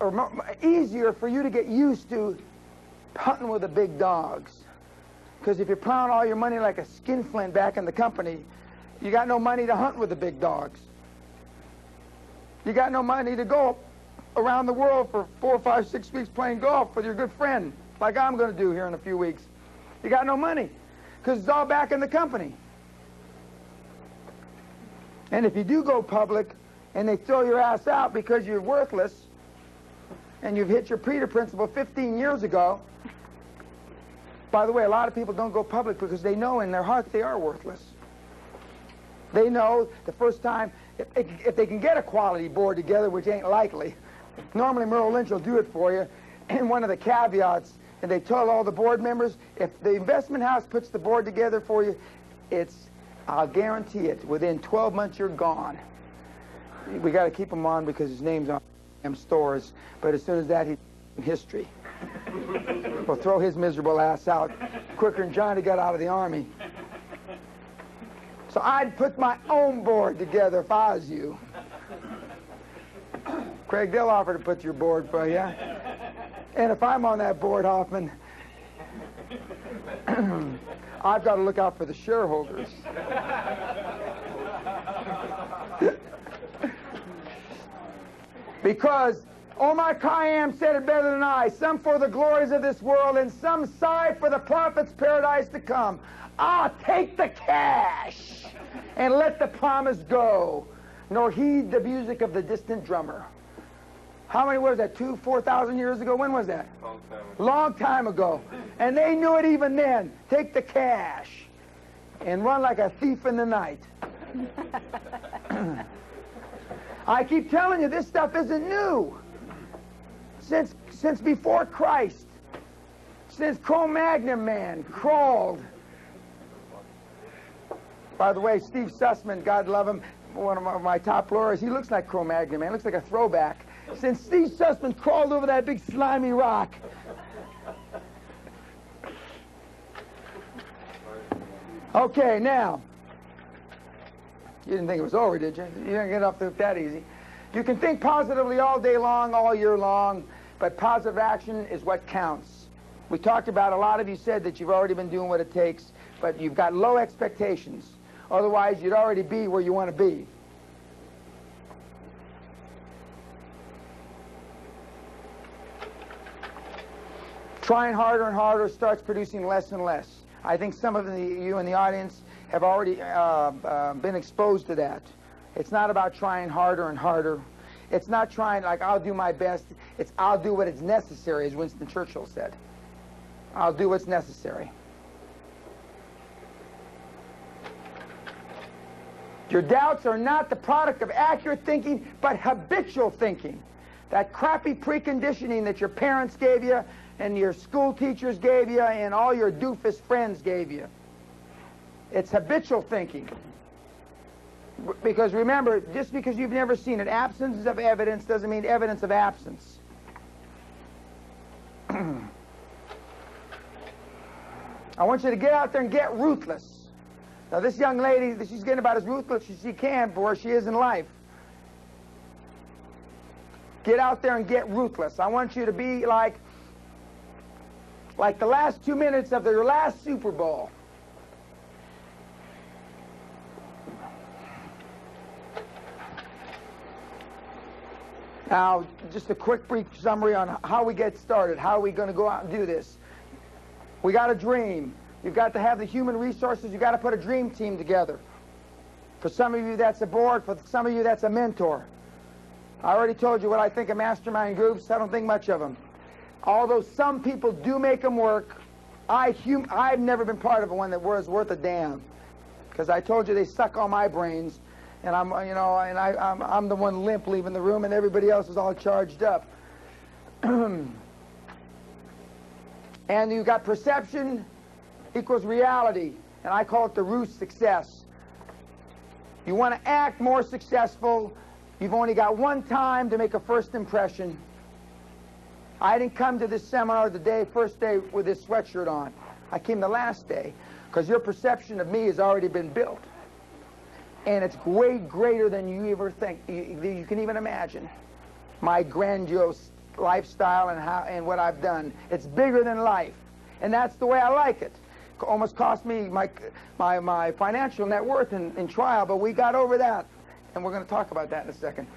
or easier for you to get used to hunting with the big dogs. Because if you're plowing all your money like a skinflint back in the company, you got no money to hunt with the big dogs. You got no money to go around the world for 4, 5, 6 weeks playing golf with your good friend, like I'm going to do here in a few weeks. You got no money, because it's all back in the company. And if you do go public, and they throw your ass out because you're worthless, and you've hit your Peter principle 15 years ago. By the way, a lot of people don't go public because they know in their heart they are worthless. They know the first time, if they can get a quality board together, which ain't likely, normally Merrill Lynch will do it for you, and one of the caveats, and they tell all the board members, if the investment house puts the board together for you, I'll guarantee it, within 12 months you're gone. We got to keep him on because his name's on them stores, but as soon as that, he's in history. We'll throw his miserable ass out quicker than Johnny got out of the Army. So I'd put my own board together if I was you. Craig, they'll offer to put your board for you. And if I'm on that board, Hoffman, I've got to look out for the shareholders. Because Omar Khayyam said it better than I, some for the glories of this world and some sigh for the prophet's paradise to come. Ah, take the cash and let the promise go, nor heed the music of the distant drummer. How many was that, 2,000, 4,000 years ago? When was that? Long time ago. Long time ago. And they knew it even then. Take the cash and run like a thief in the night. I keep telling you, this stuff isn't new. Since before Christ, since Cro-Magnon man crawled. By the way, Steve Sussman, God love him, one of my top lawyers, he looks like Cro-Magnon man, looks like a throwback. Since Steve Sussman crawled over that big slimy rock. Okay, now, you didn't think it was over, did you? You didn't get off the hook that easy. You can think positively all day long, all year long, but positive action is what counts. We talked about, a lot of you said that you've already been doing what it takes, but you've got low expectations. Otherwise, you'd already be where you want to be. Trying harder and harder starts producing less and less. I think some of you in the audience have already been exposed to that. It's not about trying harder and harder. It's not trying like I'll do my best. It's I'll do what is necessary, as Winston Churchill said. I'll do what's necessary. Your doubts are not the product of accurate thinking, but habitual thinking. That crappy preconditioning that your parents gave you, and your school teachers gave you, and all your doofus friends gave you. It's habitual thinking. Because remember, just because you've never seen it, absence of evidence doesn't mean evidence of absence. I want you to get out there and get ruthless. Now this young lady, she's getting about as ruthless as she can for where she is in life. Get out there and get ruthless. I want you to be like the last 2 minutes of your last Super Bowl. Now, just a quick brief summary on how we get started. How are we going to go out and do this? We got a dream. You've got to have the human resources. You've got to put a dream team together. For some of you, that's a board. For some of you, that's a mentor. I already told you what I think of mastermind groups. I don't think much of them. Although some people do make them work, I've never been part of one that was worth a damn. Because I told you they suck all my brains. And I'm the one limp leaving the room, and everybody else is all charged up. And you got perception equals reality, and I call it the ruse success. You want to act more successful. You've only got one time to make a first impression. I didn't come to this seminar the first day with this sweatshirt on. I came the last day, because your perception of me has already been built. And it's way greater than you ever think, you can even imagine. My grandiose lifestyle and what I've done. It's bigger than life, and that's the way I like it. Almost cost me my financial net worth in trial, but we got over that, and we're going to talk about that in a second.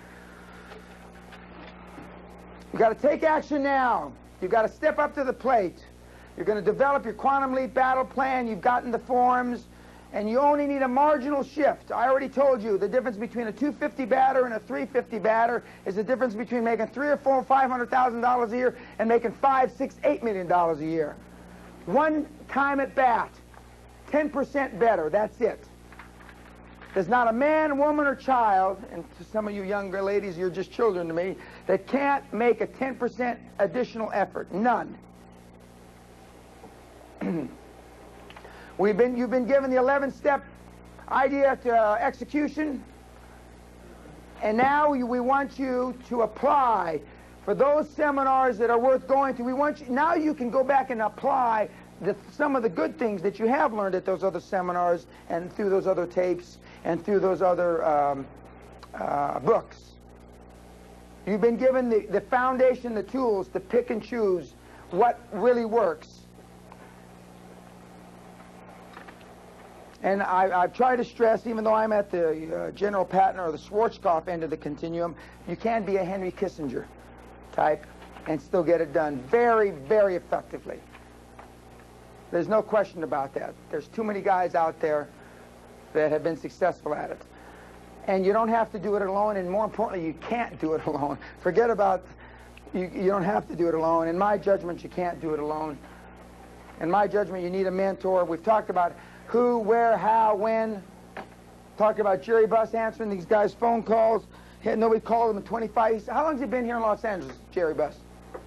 You've got to take action now. You've got to step up to the plate. You're going to develop your quantum leap battle plan. You've gotten the forms, and you only need a marginal shift. I already told you the difference between a 250 batter and a 350 batter is the difference between making $300,000 or $500,000 a year and making $5, $6, $8 million a year. One time at bat, 10% better. That's it. There's not a man, woman, or child, and to some of you younger ladies, you're just children to me, that can't make a 10% additional effort. None. You've been given the 11-step idea to execution, and now we want you to apply for those seminars that are worth going to. Now you can go back and apply some of the good things that you have learned at those other seminars and through those other tapes and through those other books. You've been given the foundation, the tools to pick and choose what really works. And I've tried to stress, even though I'm at the General Patton or the Schwarzkopf end of the continuum, you can be a Henry Kissinger type and still get it done very, very effectively. There's no question about that. There's too many guys out there that have been successful at it. And you don't have to do it alone, and more importantly, you can't do it alone. Forget about, you don't have to do it alone. In my judgment, you can't do it alone. In my judgment, you need a mentor. We've talked about who, where, how, when. Talked about Jerry Buss answering these guys' phone calls. Nobody called him in 25 years. How long has he been here in Los Angeles, Jerry Buss?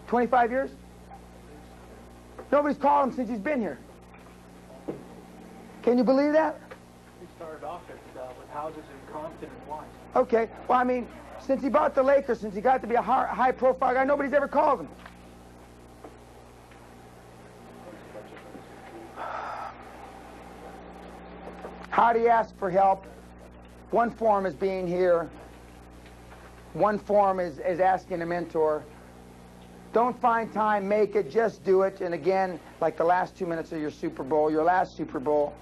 25 years? Nobody's called him since he's been here. Can you believe that? We started off with houses in Compton and Wine. Okay. Well, I mean, since he bought the Lakers, since he got to be a high-profile guy, nobody's ever called him. How do you ask for help? One form is being here. One form is asking a mentor. Don't find time, make it, just do it. And again, like the last 2 minutes of your Super Bowl, your last Super Bowl.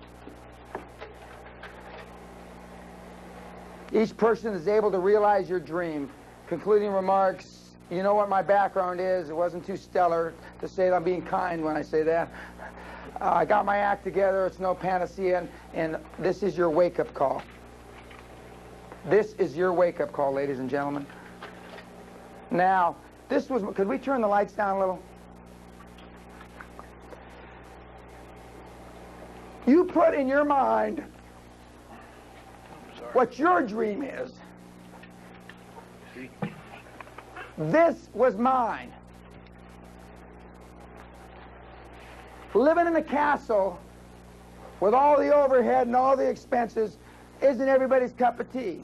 Each person is able to realize your dream. Concluding remarks, you know what my background is. It wasn't too stellar to say that I'm being kind when I say that. I got my act together. It's no panacea, and this is your wake-up call. This is your wake-up call, ladies and gentlemen. Now, could we turn the lights down a little? You put in your mind what your dream is. This was mine. Living in a castle with all the overhead and all the expenses isn't everybody's cup of tea.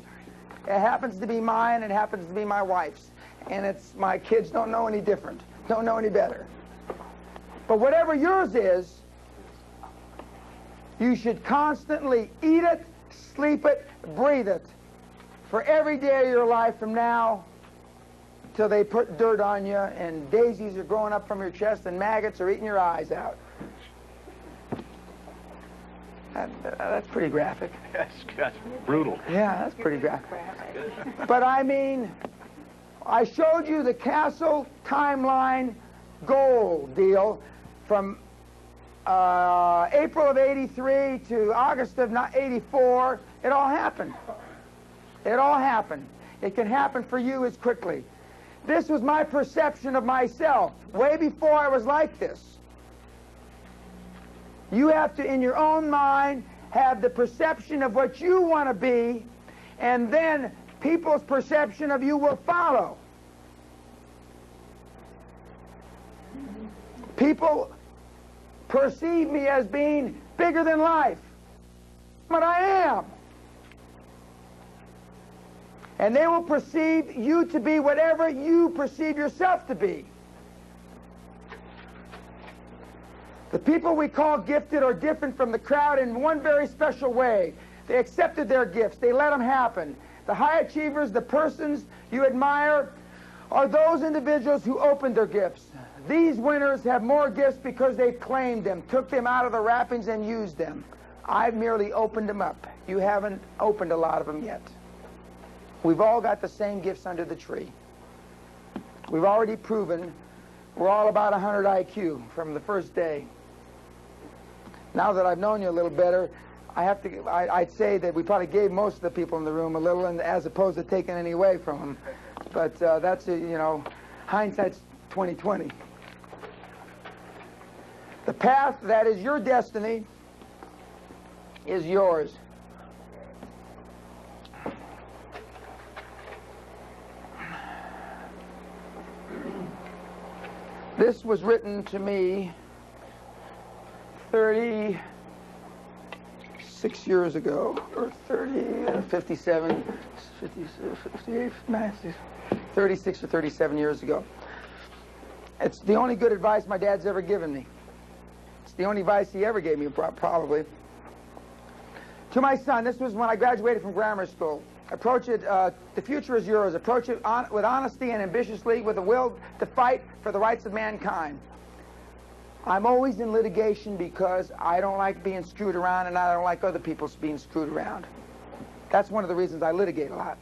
It happens to be mine, it happens to be my wife's. And my kids don't know any different, don't know any better. But whatever yours is, you should constantly eat it, sleep it, breathe it for every day of your life from now till they put dirt on you and daisies are growing up from your chest and maggots are eating your eyes out. That's pretty graphic. That's brutal. Yeah, that's pretty graphic. But I mean, I showed you the Castle timeline goal deal from April of '83 to August of '84. It all happened. It all happened. It can happen for you as quickly. This was my perception of myself way before I was like this. You have to, in your own mind, have the perception of what you want to be, and then people's perception of you will follow. People perceive me as being bigger than life, but I am. And they will perceive you to be whatever you perceive yourself to be. The people we call gifted are different from the crowd in one very special way. They accepted their gifts. They let them happen. The high achievers, the persons you admire, are those individuals who opened their gifts. These winners have more gifts because they claimed them, took them out of the wrappings and used them. I've merely opened them up. You haven't opened a lot of them yet. We've all got the same gifts under the tree. We've already proven we're all about 100 IQ from the first day. Now that I've known you a little better, I'd say that we probably gave most of the people in the room a little, and as opposed to taking any away from them. But that's, hindsight's 20/20. The path that is your destiny is yours. This was written to me 36 years ago, or 57, 58, 36 or 37 years ago. It's the only good advice my dad's ever given me. It's the only advice he ever gave me, probably. To my son, this was when I graduated from grammar school. Approach it, the future is yours. Approach it with honesty and ambitiously, with a will to fight for the rights of mankind. I'm always in litigation because I don't like being screwed around, and I don't like other people being screwed around. That's one of the reasons I litigate a lot.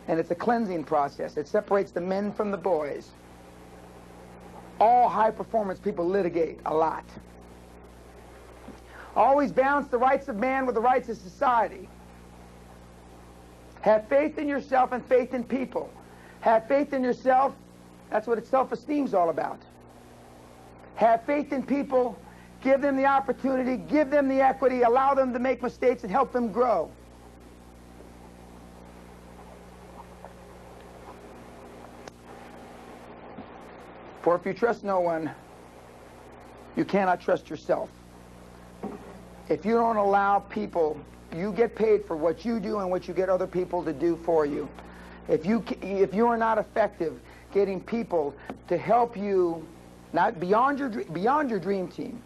And it's a cleansing process. It separates the men from the boys. All high-performance people litigate a lot. Always balance the rights of man with the rights of society. Have faith in yourself and faith in people. Have faith in yourself. That's what self-esteem's all about. Have faith in people. Give them the opportunity. Give them the equity. Allow them to make mistakes and help them grow. For if you trust no one, you cannot trust yourself. If you don't allow people, you get paid for what you do and what you get other people to do for you. If you are not effective getting people to help you, not beyond your dream team,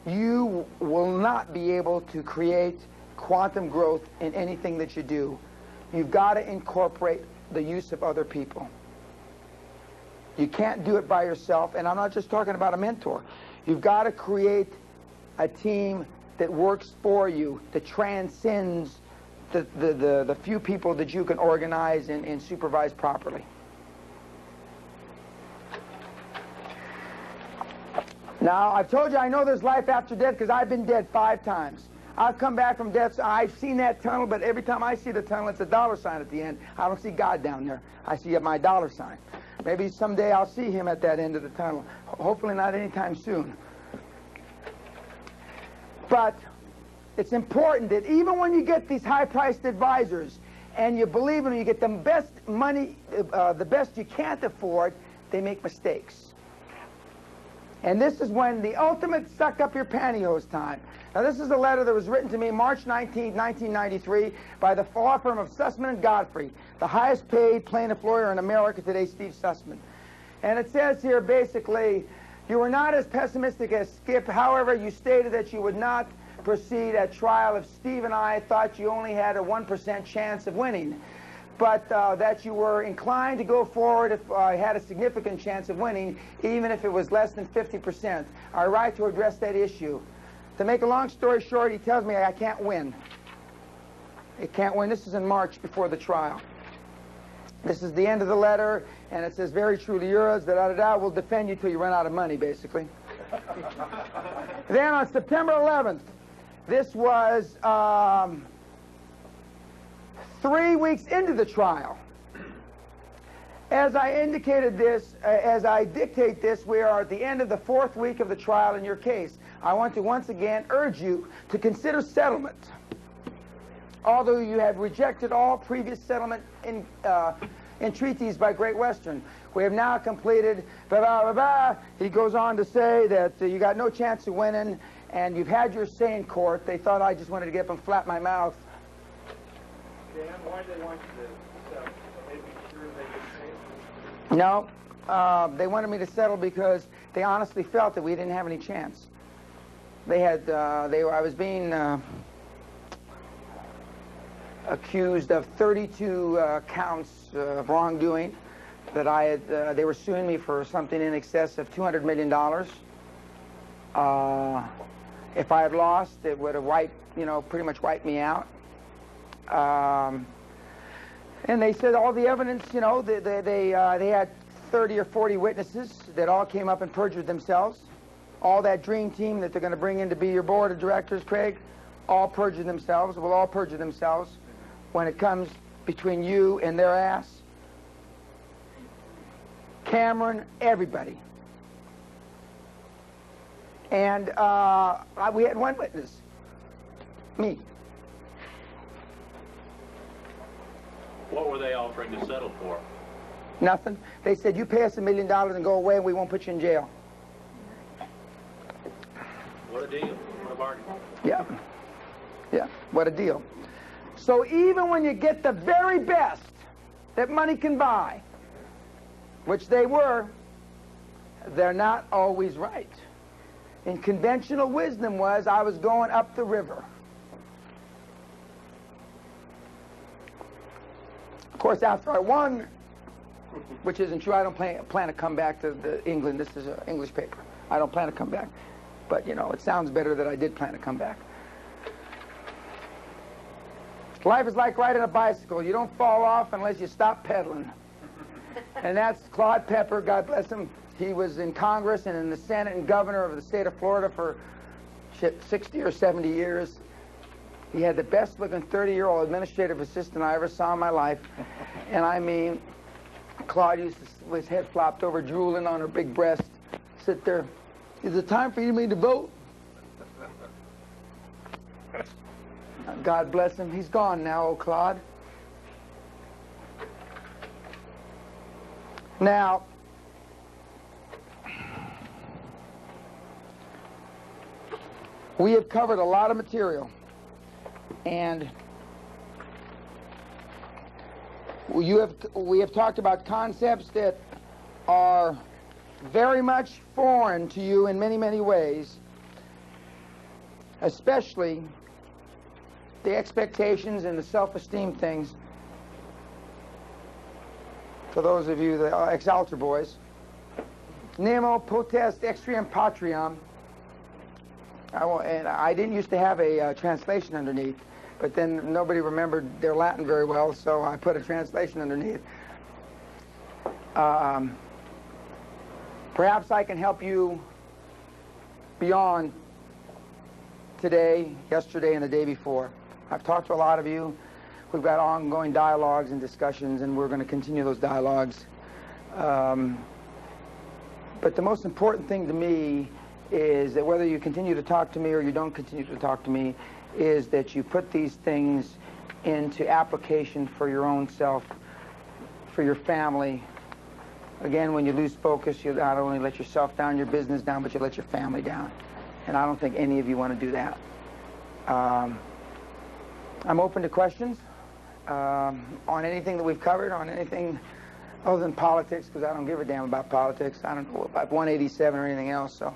you will not be able to create quantum growth in anything that you do. You've got to incorporate the use of other people. You can't do it by yourself, and I'm not just talking about a mentor. You've got to create a team that works for you, that transcends the few people that you can organize and supervise properly. Now, I've told you I know there's life after death because I've been dead 5 times. I've come back from death, so I've seen that tunnel, but every time I see the tunnel, it's a dollar sign at the end. I don't see God down there. I see my dollar sign. Maybe someday I'll see him at that end of the tunnel. Hopefully not anytime soon. But it's important that even when you get these high-priced advisors and you believe in them, you get the best money, the best you can't afford, they make mistakes. And this is when the ultimate suck-up-your-pantyhose time. Now, this is a letter that was written to me March 19, 1993, by the law firm of Sussman & Guthrie, the highest-paid plaintiff lawyer in America today, Steve Sussman. And it says here, basically, you were not as pessimistic as Skip. However, you stated that you would not proceed at trial if Steve and I thought you only had a 1% chance of winning, but that you were inclined to go forward if I had a significant chance of winning, even if it was less than 50%. I write to address that issue. To make a long story short, he tells me I can't win. It can't win. This is in March before the trial. This is the end of the letter, and it says, very truly yours, da-da-da-da, we'll defend you till you run out of money, basically. Then on September 11th, this was 3 weeks into the trial. As I indicated this, as I dictate this, we are at the end of the 4th week of the trial in your case. I want to once again urge you to consider settlement. Although you have rejected all previous settlement entreaties by Great Western, we have now completed, blah, blah, blah, blah. He goes on to say that you got no chance of winning, and you've had your say in court. They thought I just wanted to get up and flap my mouth. Dan, why did they want you to settle? They be sure they could No, they wanted me to settle because they honestly felt that we didn't have any chance. They had, I was being accused of 32 counts of wrongdoing, that I had, they were suing me for something in excess of $200 million. If I had lost, it would have wiped, pretty much wiped me out. And they said all the evidence, they had 30 or 40 witnesses that all came up and perjured themselves. All that dream team that they're going to bring in to be your board of directors, Craig, all perjured themselves, will all perjure themselves when it comes between you and their ass. Cameron, everybody. And we had one witness, me. What were they offering to settle for? Nothing. They said, you pay us $1 million and go away and we won't put you in jail. What a deal. What a bargain. Yeah. Yeah, what a deal. So even when you get the very best that money can buy, which they were, they're not always right. And conventional wisdom was I was going up the river. Of course, after I won, which isn't true, I don't plan to come back to England. This is an English paper. I don't plan to come back. But, it sounds better that I did plan to come back. Life is like riding a bicycle. You don't fall off unless you stop pedaling. And that's Claude Pepper, God bless him. He was in Congress and in the Senate and governor of the state of Florida for 60 or 70 years. He had the best-looking 30-year-old administrative assistant I ever saw in my life. And I mean, Claude used to, with his head flopped over, drooling on her big breast, sit there. Is it time for you to vote? God bless him. He's gone now, old Claude. Now, we have covered a lot of material, and we have talked about concepts that are very much foreign to you in many, many ways, especially the expectations and the self-esteem things. For those of you that are ex-altar boys, nemo potest extrium patriam. And I didn't used to have a translation underneath, but then nobody remembered their Latin very well, so I put a translation underneath. Perhaps I can help you beyond today, yesterday, and the day before. I've talked to a lot of you. We've got ongoing dialogues and discussions, and we're going to continue those dialogues. But the most important thing to me is that whether you continue to talk to me or you don't continue to talk to me, is that you put these things into application for your own self, for your family. Again, when you lose focus, you not only let yourself down, your business down, but you let your family down. And I don't think any of you want to do that. I'm open to questions on anything that we've covered, on anything other than politics, because I don't give a damn about politics. I don't know about 187 or anything else. So,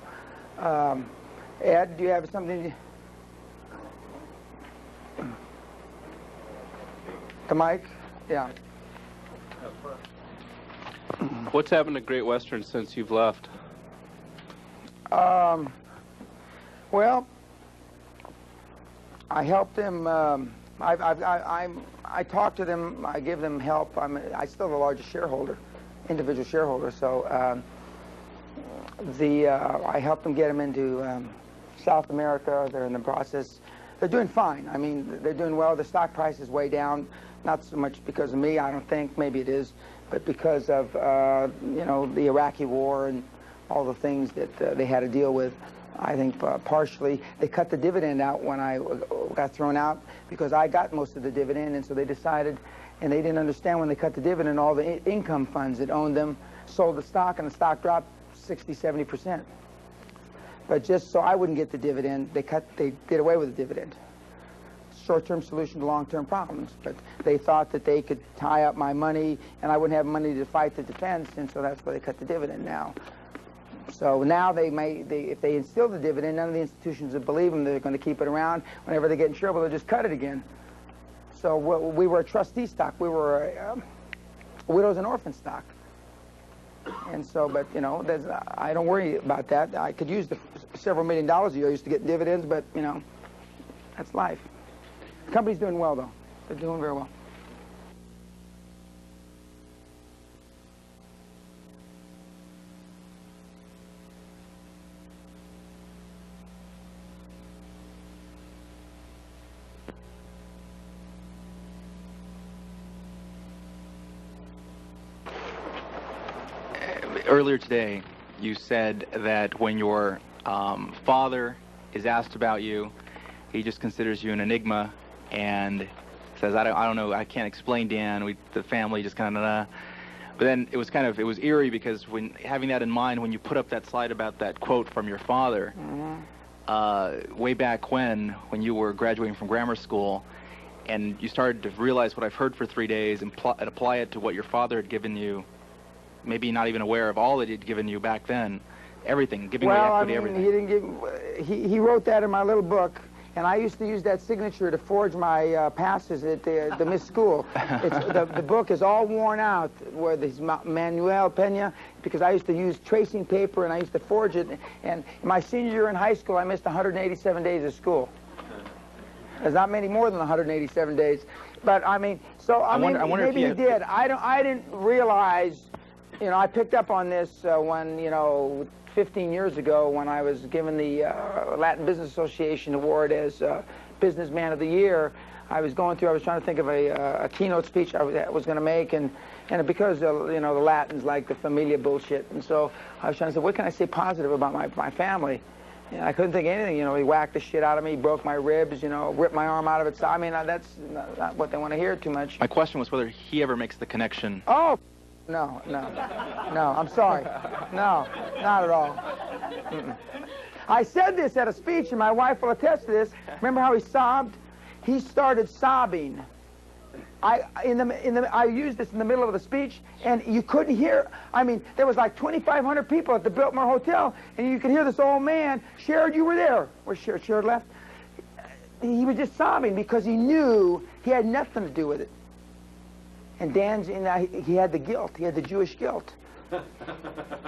Ed, do you have something? The mic? Yeah. What's happened to Great Western since you've left? Well, I helped them. I talk to them. I give them help. I still the largest shareholder, individual shareholder. So I helped them get them into South America. They're in the process. They're doing fine. I mean, they're doing well. The stock price is way down. Not so much because of me, I don't think. Maybe it is, but because of the Iraqi war and all the things that they had to deal with. I think partially they cut the dividend out when I got thrown out because I got most of the dividend, and so they decided, and they didn't understand when they cut the dividend, all the income funds that owned them sold the stock, and the stock dropped 60–70%. But just so I wouldn't get the dividend, they did away with the dividend. Short-term solution to long-term problems, but they thought that they could tie up my money and I wouldn't have money to fight the defense, and so that's why they cut the dividend now. So now if they instill the dividend, none of the institutions that believe them, they're going to keep it around. Whenever they get in trouble, they'll just cut it again. So we were a trustee stock. We were a widows and orphan stock. And so, but, you know, I don't worry about that. I could use the several $1 million a year I used to get dividends, but, you know, that's life. The company's doing well, though. They're doing very well. Earlier today, you said that when your father is asked about you, he just considers you an enigma and says, I don't know, I can't explain Dan. The family just kind of, But then it was eerie because when having that in mind, when you put up that slide about that quote from your father, way back when you were graduating from grammar school, and you started to realize what I've heard for 3 days and apply it to what your father had given you, maybe not even aware of all that he'd given you back then, everything, giving away equity, everything. He didn't give. He wrote that in my little book, and I used to use that signature to forge my passes at the Miss School. The book is all worn out, where there's Manuel Peña, because I used to use tracing paper and I used to forge it. And my senior year in high school, I missed 187 days of school. There's not many more than 187 days, but I mean, so I wonder maybe he did. I didn't realize. You know, I picked up on this when, you know, 15 years ago when I was given the Latin Business Association award as Businessman of the Year. I was trying to think of a keynote speech I was going to make, and because, you know, the Latins like the familia bullshit, and so I was trying to say, what can I say positive about my family? And I couldn't think of anything. You know, he whacked the shit out of me, broke my ribs, you know, ripped my arm out of it. So, I mean, that's not what they want to hear too much. My question was whether he ever makes the connection. Oh! No, I'm sorry. No, not at all. I said this at a speech, and my wife will attest to this. Remember how he sobbed? He started sobbing. I used this in the middle of the speech, and you couldn't hear. I mean, there was like 2,500 people at the Biltmore Hotel, and you could hear this old man. Sherrod, you were there. Where's Sherrod? Sherrod left. He was just sobbing because he knew he had nothing to do with it. And Dan's, he had the guilt. He had the Jewish guilt.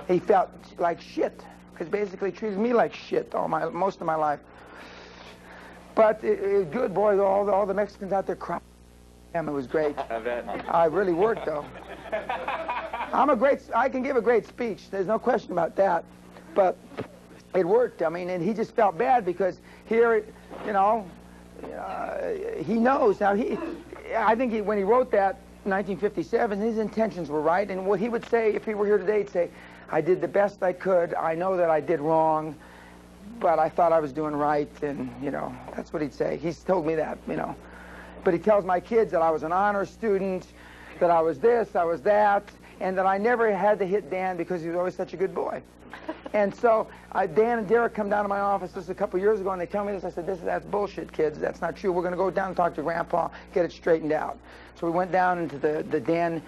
He felt like shit, because basically he treated me like shit most of my life. But it good, boy. All the Mexicans out there cried. It was great. I really worked, though. I can give a great speech. There's no question about that. But it worked. I mean, and he just felt bad because here, you know, he knows. Now, I think when he wrote that, 1957, his intentions were right, and what he would say if he were here today, he'd say, I did the best I could, I know that I did wrong, but I thought I was doing right, and, you know, that's what he'd say. He's told me that, you know. But he tells my kids that I was an honor student, that I was this, I was that, and that I never had to hit Dan because he was always such a good boy. And so Dan and Derek come down to my office a couple years ago, and they tell me this. I said, that's bullshit, kids. That's not true. We're going to go down and talk to Grandpa, get it straightened out. So we went down into the den,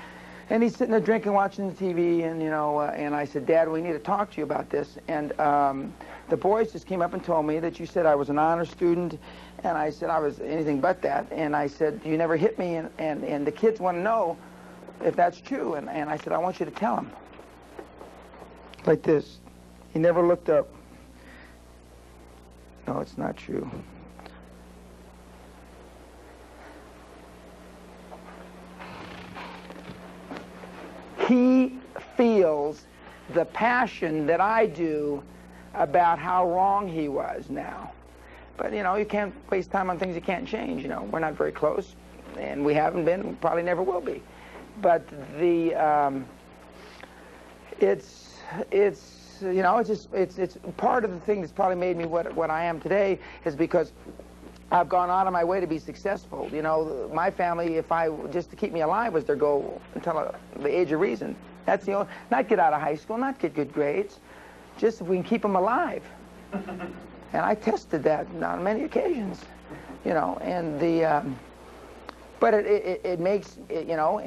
and he's sitting there drinking, watching the TV, and, you know, and I said, Dad, we need to talk to you about this. And the boys just came up and told me that you said I was an honor student, and I said I was anything but that. And I said, you never hit me, and the kids want to know if that's true. And I said, I want you to tell them. Like this. He never looked up. No, it's not true. He feels the passion that I do about how wrong he was now. But, you know, you can't waste time on things you can't change. You know, we're not very close, and we haven't been, probably never will be. But it's you know, it's part of the thing that's probably made me what I am today is because I've gone out of my way to be successful. You know, my family, just to keep me alive was their goal until the age of reason. That's the only, not get out of high school, not get good grades, just if we can keep them alive. And I tested that on many occasions, you know, and but it makes, you know,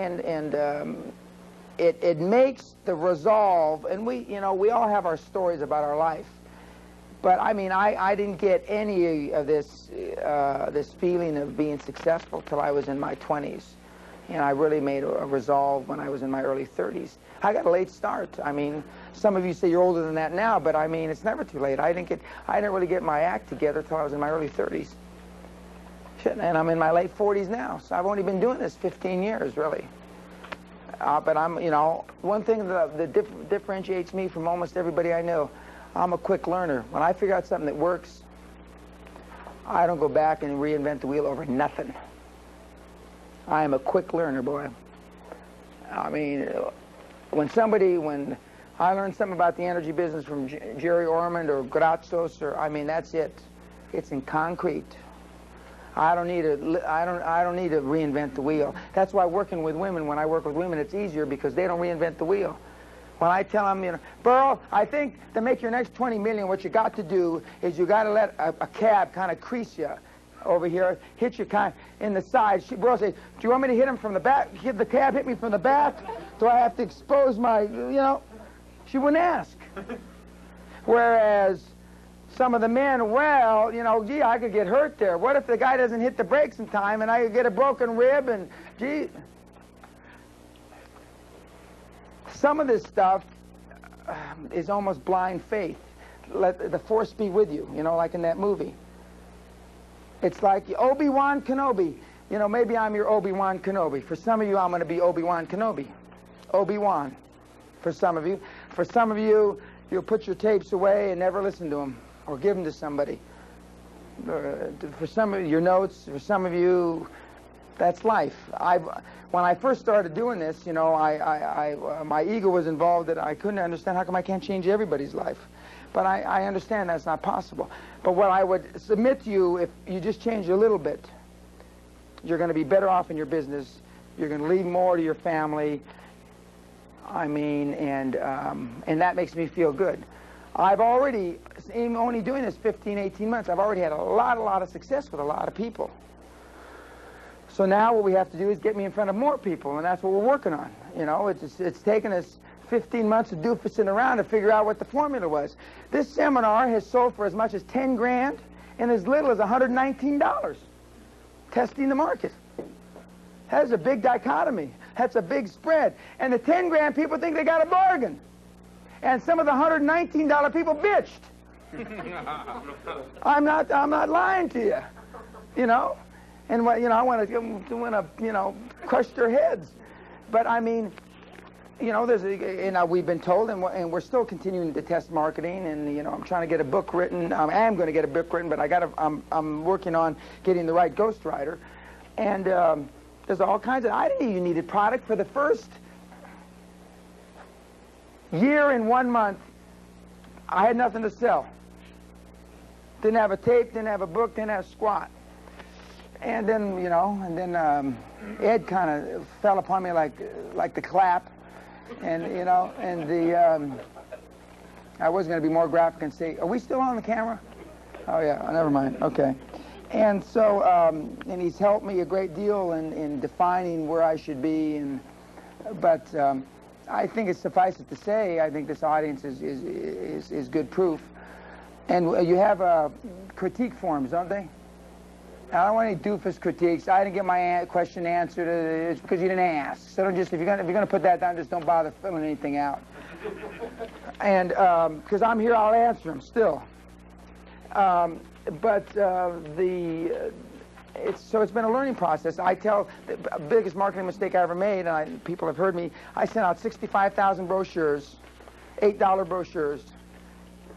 it makes the resolve, and we all have our stories about our life. But I mean, I didn't get any of this feeling of being successful till I was in my 20s. And I really made a resolve when I was in my early 30s. I got a late start. I mean, some of you say you're older than that now, but I mean, it's never too late. I didn't really get my act together till I was in my early 30s. Shit, and I'm in my late 40s now, so I've only been doing this 15 years, really. But I'm, you know, one thing that differentiates me from almost everybody I know, I'm a quick learner. When I figure out something that works, I don't go back and reinvent the wheel over nothing. I am a quick learner, boy. I mean, when I learn something about the energy business from Jerry Ormond or Gratsos, or I mean, that's it. It's in concrete. I don't need to reinvent the wheel. That's why working with women, when I work with women, it's easier because they don't reinvent the wheel. When I tell them, you know, Burl, I think to make your next 20 million, what you got to do is you got to let a cab kind of crease you over here, hit you kind of in the side. Burl says, do you want me to hit him from the back? Hit the cab, hit me from the back? Do I have to expose my, you know? She wouldn't ask. Whereas some of the men, well, you know, gee, I could get hurt there. What if the guy doesn't hit the brakes in time and I could get a broken rib and, gee. Some of this stuff is almost blind faith. Let the force be with you, you know, like in that movie. It's like Obi-Wan Kenobi. You know, maybe I'm your Obi-Wan Kenobi. For some of you, I'm going to be Obi-Wan Kenobi. Obi-Wan. For some of you. For some of you, you'll put your tapes away and never listen to them. Or give them to somebody. For some of you, your notes, for some of you, that's life. When I first started doing this, you know, my ego was involved that I couldn't understand how come I can't change everybody's life. But I understand that's not possible. But what I would submit to you, if you just change a little bit, you're going to be better off in your business. You're going to leave more to your family. I mean, and that makes me feel good. I've already, only doing this 15, 18 months, I've already had a lot of success with a lot of people. So now what we have to do is get me in front of more people, and that's what we're working on. You know, it's taken us 15 months of doofusing around to figure out what the formula was. This seminar has sold for as much as 10 grand and as little as $119. Testing the market. That's a big dichotomy. That's a big spread. And the 10 grand people think they got a bargain. And some of the $119 people bitched. I'm not lying to you. You know? And what, you know, I want to you know, crush their heads. But I mean, you know, we've been told, and we're still continuing to test marketing, and you know, I'm trying to get a book written. I am going to get a book written, but I'm working on getting the right ghostwriter. And there's all kinds of. I didn't even needed product for the first year and 1 month. I had nothing to sell. Didn't have a tape, didn't have a book, didn't have squat. And then, you know, Ed kind of fell upon me like the clap. And, you know, and I was going to be more graphic and say, are we still on the camera? Oh, yeah, never mind. Okay. And so, and he's helped me a great deal in defining where I should be. But I think it's suffice it to say, I think this audience is good proof. And you have critique forms, don't they? I don't want any doofus critiques. I didn't get my question answered. It's because you didn't ask. So don't just, if you're gonna put that down, just don't bother filling anything out. And because I'm here, I'll answer them still. But it's been a learning process. I tell the biggest marketing mistake I ever made, and people have heard me. I sent out 65,000 brochures, $8 brochures,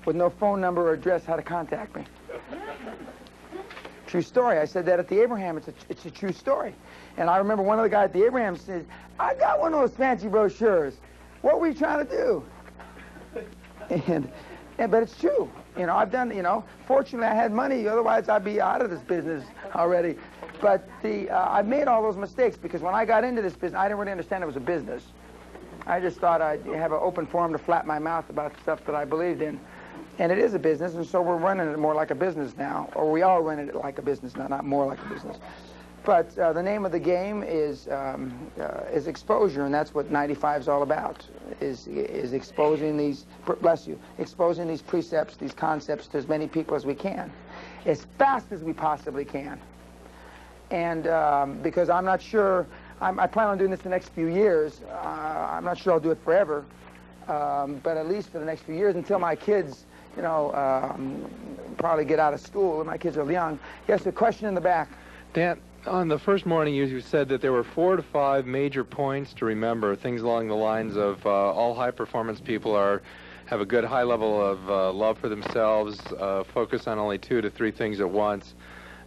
with no phone number or address how to contact me. True story. I said that at the Abraham. It's a true story. And I remember one of the guys at the Abraham said, I got one of those fancy brochures. What were you trying to do? But it's true. You know, I've done, you know, fortunately I had money, otherwise I'd be out of this business already. But I've made all those mistakes because when I got into this business, I didn't really understand it was a business. I just thought I'd have an open forum to flap my mouth about stuff that I believed in. And it is a business, and so we're running it more like a business now, or we are running it like a business now, not more like a business. But the name of the game is exposure, and that's what 95 is all about, is exposing these, bless you, exposing these precepts, these concepts to as many people as we can, as fast as we possibly can. And because I'm not sure I plan on doing this the next few years. I'm not sure I'll do it forever, but at least for the next few years until my kids, you know, probably get out of school. My kids are young. Yes, a question in the back. Dan, on the first morning, you said that there were 4 to 5 major points to remember, things along the lines of all high-performance people have a good high level of love for themselves, focus on only 2 to 3 things at once.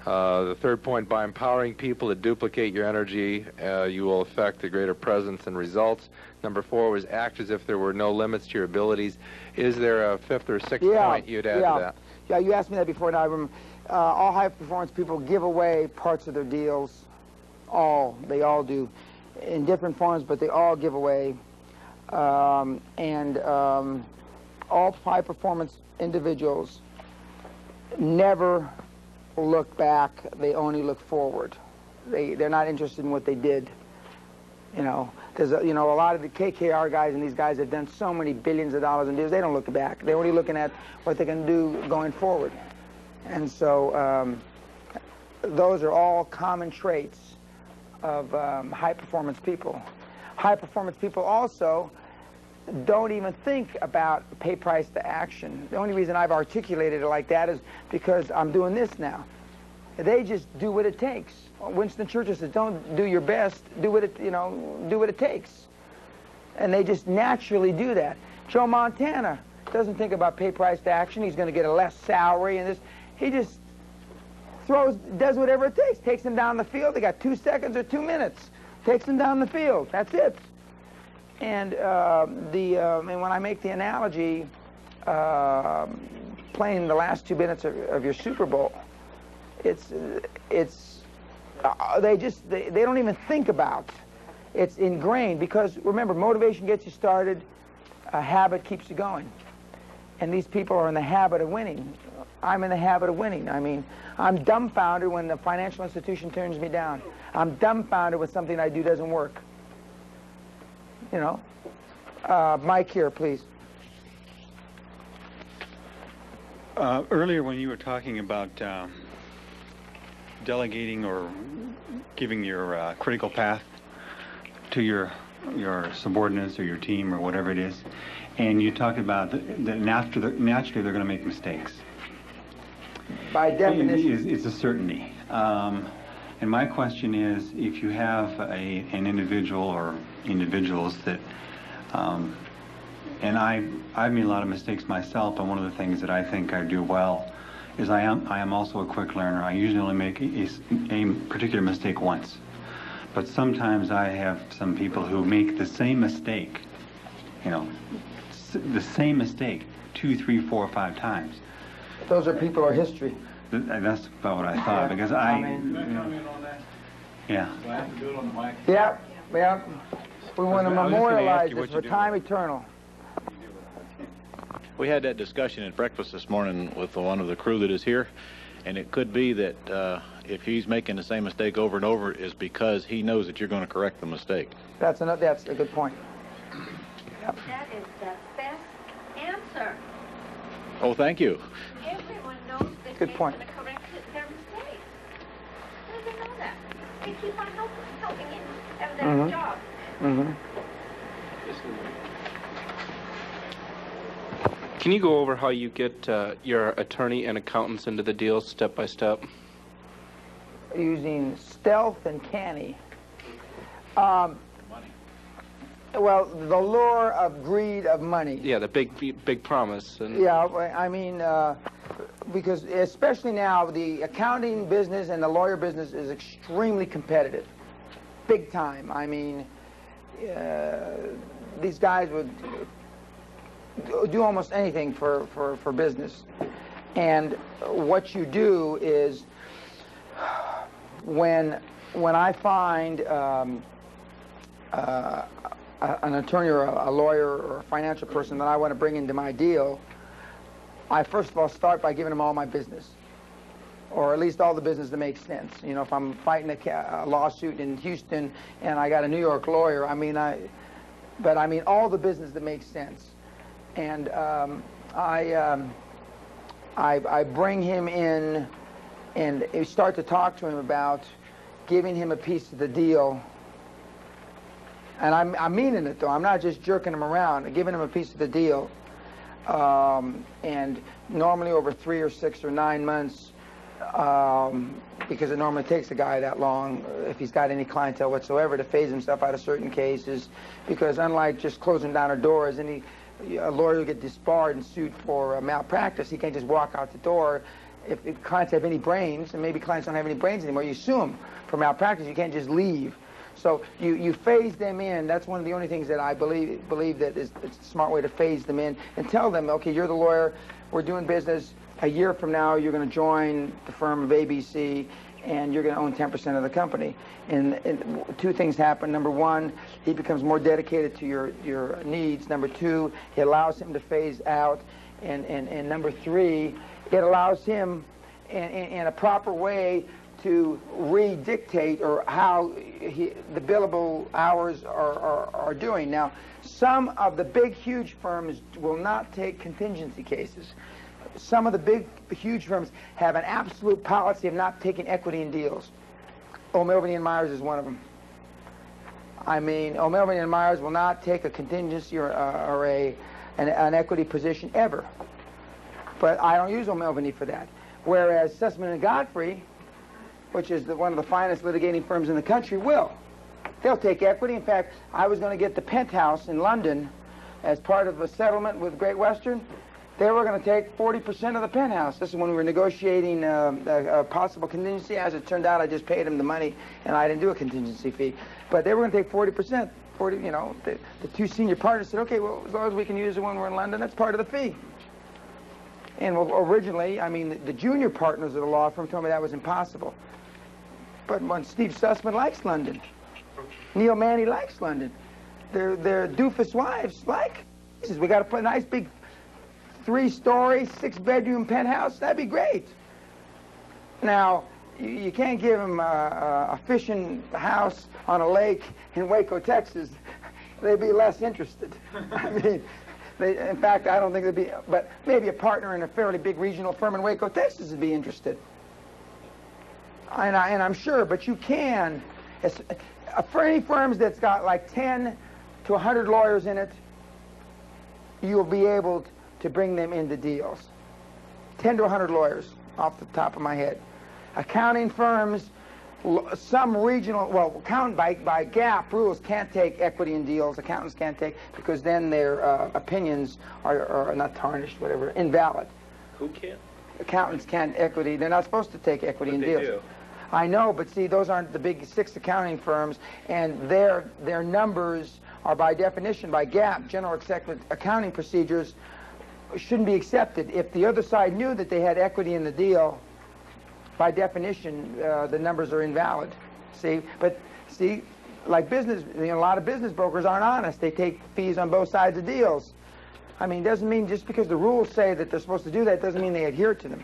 The third point, by empowering people to duplicate your energy, you will affect a greater presence and results. Number 4 was act as if there were no limits to your abilities. Is there a 5th or 6th point you'd add to that? Yeah, you asked me that before, and I remember. All high-performance people give away parts of their deals. They all do, in different forms, but they all give away. All high-performance individuals never look back. They only look forward. They're not interested in what they did. You know, there's a lot of the KKR guys and these guys have done so many billions of dollars in deals. They don't look back. They're only looking at what they can do going forward. And so those are all common traits of high-performance people. High-performance people also don't even think about pay price to action. The only reason I've articulated it like that is because I'm doing this now. They just do what it takes. Winston Churchill says, "Don't do your best, do what it takes." And they just naturally do that. Joe Montana doesn't think about pay price to action. He's going to get a less salary and this. He just does whatever it takes. Takes them down the field. They got 2 seconds or 2 minutes. Takes them down the field. That's it. And and when I make the analogy, playing the last 2 minutes of your Super Bowl, they don't even think about. It's ingrained because remember, motivation gets you started. A habit keeps you going. And these people are in the habit of winning. I'm in the habit of winning. I mean, I'm dumbfounded when the financial institution turns me down. I'm dumbfounded when something I do doesn't work. You know? Mike here, please. Earlier when you were talking about delegating or giving your critical path to your subordinates or your team or whatever it is, and you talked about that naturally they're going to make mistakes. By definition. It's a certainty. And my question is, if you have an individual or individuals that, and I've made a lot of mistakes myself, and one of the things that I think I do well is I am also a quick learner. I usually only make a particular mistake once. But sometimes I have some people who make the same mistake, you know, the same mistake 2, 3, 4, 5 times. Those are people or history. That's about what I thought, because yeah. Yeah. We want to memorialize this for time eternal. We had that discussion at breakfast this morning with one of the crew that is here, and it could be that if he's making the same mistake over and over is because he knows that you're going to correct the mistake. That's a good point. Yep. That is the best answer. Oh, thank you. Everyone knows that good point. Going to correct their mistakes. How do they know that? They keep on helping it have their job. Mm-hmm. Can you go over how you get your attorney and accountants into the deal step by step? Using stealth and canny. Well, the lure of greed of money. Yeah, the big promise. And yeah, I mean, because especially now, the accounting business and the lawyer business is extremely competitive, big time. I mean, these guys would do almost anything for business. And what you do is, when I find an attorney or a lawyer or a financial person that I want to bring into my deal, I first of all start by giving them all my business, or at least all the business that makes sense. You know, if I'm fighting a lawsuit in Houston and I got a New York lawyer, I mean all the business that makes sense. And I bring him in and start to talk to him about giving him a piece of the deal And I'm meaning it, though. I'm not just jerking them around and giving them a piece of the deal. And normally over 3 or 6 or 9 months, because it normally takes a guy that long, if he's got any clientele whatsoever, to phase himself out of certain cases. Because unlike just closing down a door, a lawyer will get disbarred and sued for malpractice. He can't just walk out the door. If clients have any brains, and maybe clients don't have any brains anymore, you sue them for malpractice. You can't just leave. So you phase them in. That's one of the only things that I believe that it's a smart way to phase them in and tell them, okay, you're the lawyer, we're doing business. A year from now, you're going to join the firm of ABC, and you're going to own 10% of the company. And 2 things happen. Number 1, he becomes more dedicated to your needs. Number 2, it allows him to phase out. And number 3, it allows him in a proper way to re-dictate or how the billable hours are doing. Now, some of the big, huge firms will not take contingency cases. Some of the big, huge firms have an absolute policy of not taking equity in deals. O'Melveny & Myers is one of them. I mean, O'Melveny & Myers will not take a contingency or an equity position ever. But I don't use O'Melveny for that. Whereas Sussman & Godfrey, which is one of the finest litigating firms in the country, will. They'll take equity. In fact, I was going to get the Penthouse in London as part of a settlement with Great Western. They were going to take 40% of the Penthouse. This is when we were negotiating a possible contingency. As it turned out, I just paid them the money, and I didn't do a contingency fee. But they were going to take 40%. The 2 senior partners said, okay, well, as long as we can use it when we're in London, that's part of the fee. And originally, I mean, the junior partners of the law firm told me that was impossible. But when Steve Sussman likes London, Neil Manny likes London, their doofus wives like. He says, we got to put a nice big 3-story, 6-bedroom penthouse. That'd be great. Now, you can't give them a fishing house on a lake in Waco, Texas. They'd be less interested. I mean, in fact, I don't think they'd be, but maybe a partner in a fairly big regional firm in Waco, Texas would be interested. And I'm sure, but you can. For any firms that's got like 10 to 100 lawyers in it, you'll be able to bring them into deals. 10 to 100 lawyers off the top of my head. Accounting firms, some regional, well, by GAAP rules, can't take equity in deals. Accountants can't take, because then their opinions are not tarnished, whatever, invalid. Who can't? Accountants can't equity. They're not supposed to take equity in deals. Do. I know, but see, those aren't the big 6 accounting firms, and their numbers are by definition, by GAAP, general accepted accounting procedures, shouldn't be accepted. If the other side knew that they had equity in the deal, by definition, the numbers are invalid. See, but see, like business, a lot of business brokers aren't honest. They take fees on both sides of deals. I mean, it doesn't mean just because the rules say that they're supposed to do that doesn't mean they adhere to them.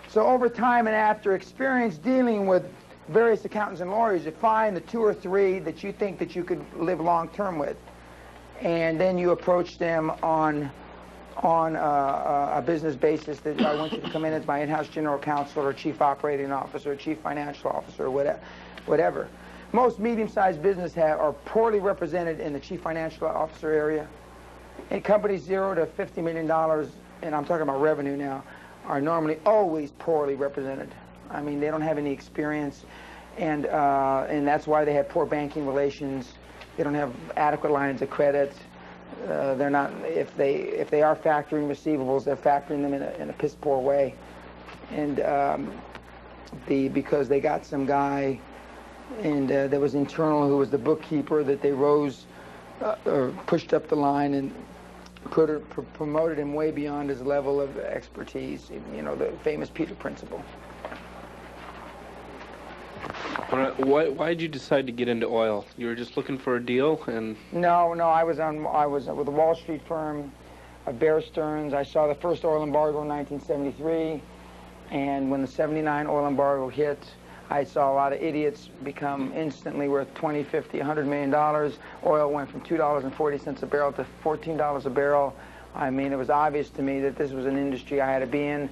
So over time and after experience dealing with various accountants and lawyers, you find the 2 or 3 that you think that you could live long term with, and then you approach them on a business basis that I want you to come in as my in-house general counsel or chief operating officer or chief financial officer or whatever. Most medium-sized businesses are poorly represented in the chief financial officer area. And companies $0 to $50 million, and I'm talking about revenue now, are normally always poorly represented. I mean, they don't have any experience, and that's why they have poor banking relations. They don't have adequate lines of credit. They're not, if they are factoring receivables, they're factoring them in a piss poor way, and because they got some guy, and that was internal, who was the bookkeeper, that they rose or pushed up the line and promoted him way beyond his level of expertise. You know, the famous Peter Principle. Why did you decide to get into oil? You were just looking for a deal, and No, I was with a Wall Street firm, Bear Stearns. I saw the first oil embargo in 1973, and when the '79 oil embargo hit, I saw a lot of idiots become instantly worth $20, $50, $100 million. Oil went from $2.40 a barrel to $14 a barrel. I mean, it was obvious to me that this was an industry I had to be in.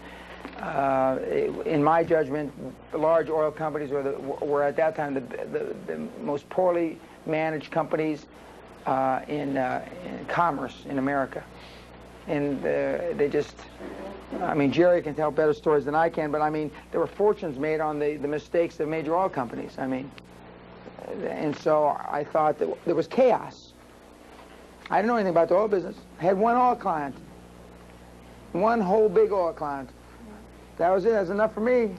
In my judgment, the large oil companies were at that time the most poorly manage companies in commerce in America. And they just, I mean, Jerry can tell better stories than I can, but I mean, there were fortunes made on the mistakes of major oil companies. I mean, and so I thought that there was chaos. I didn't know anything about the oil business. I had one oil client. One whole big oil client. That was it. That was enough for me.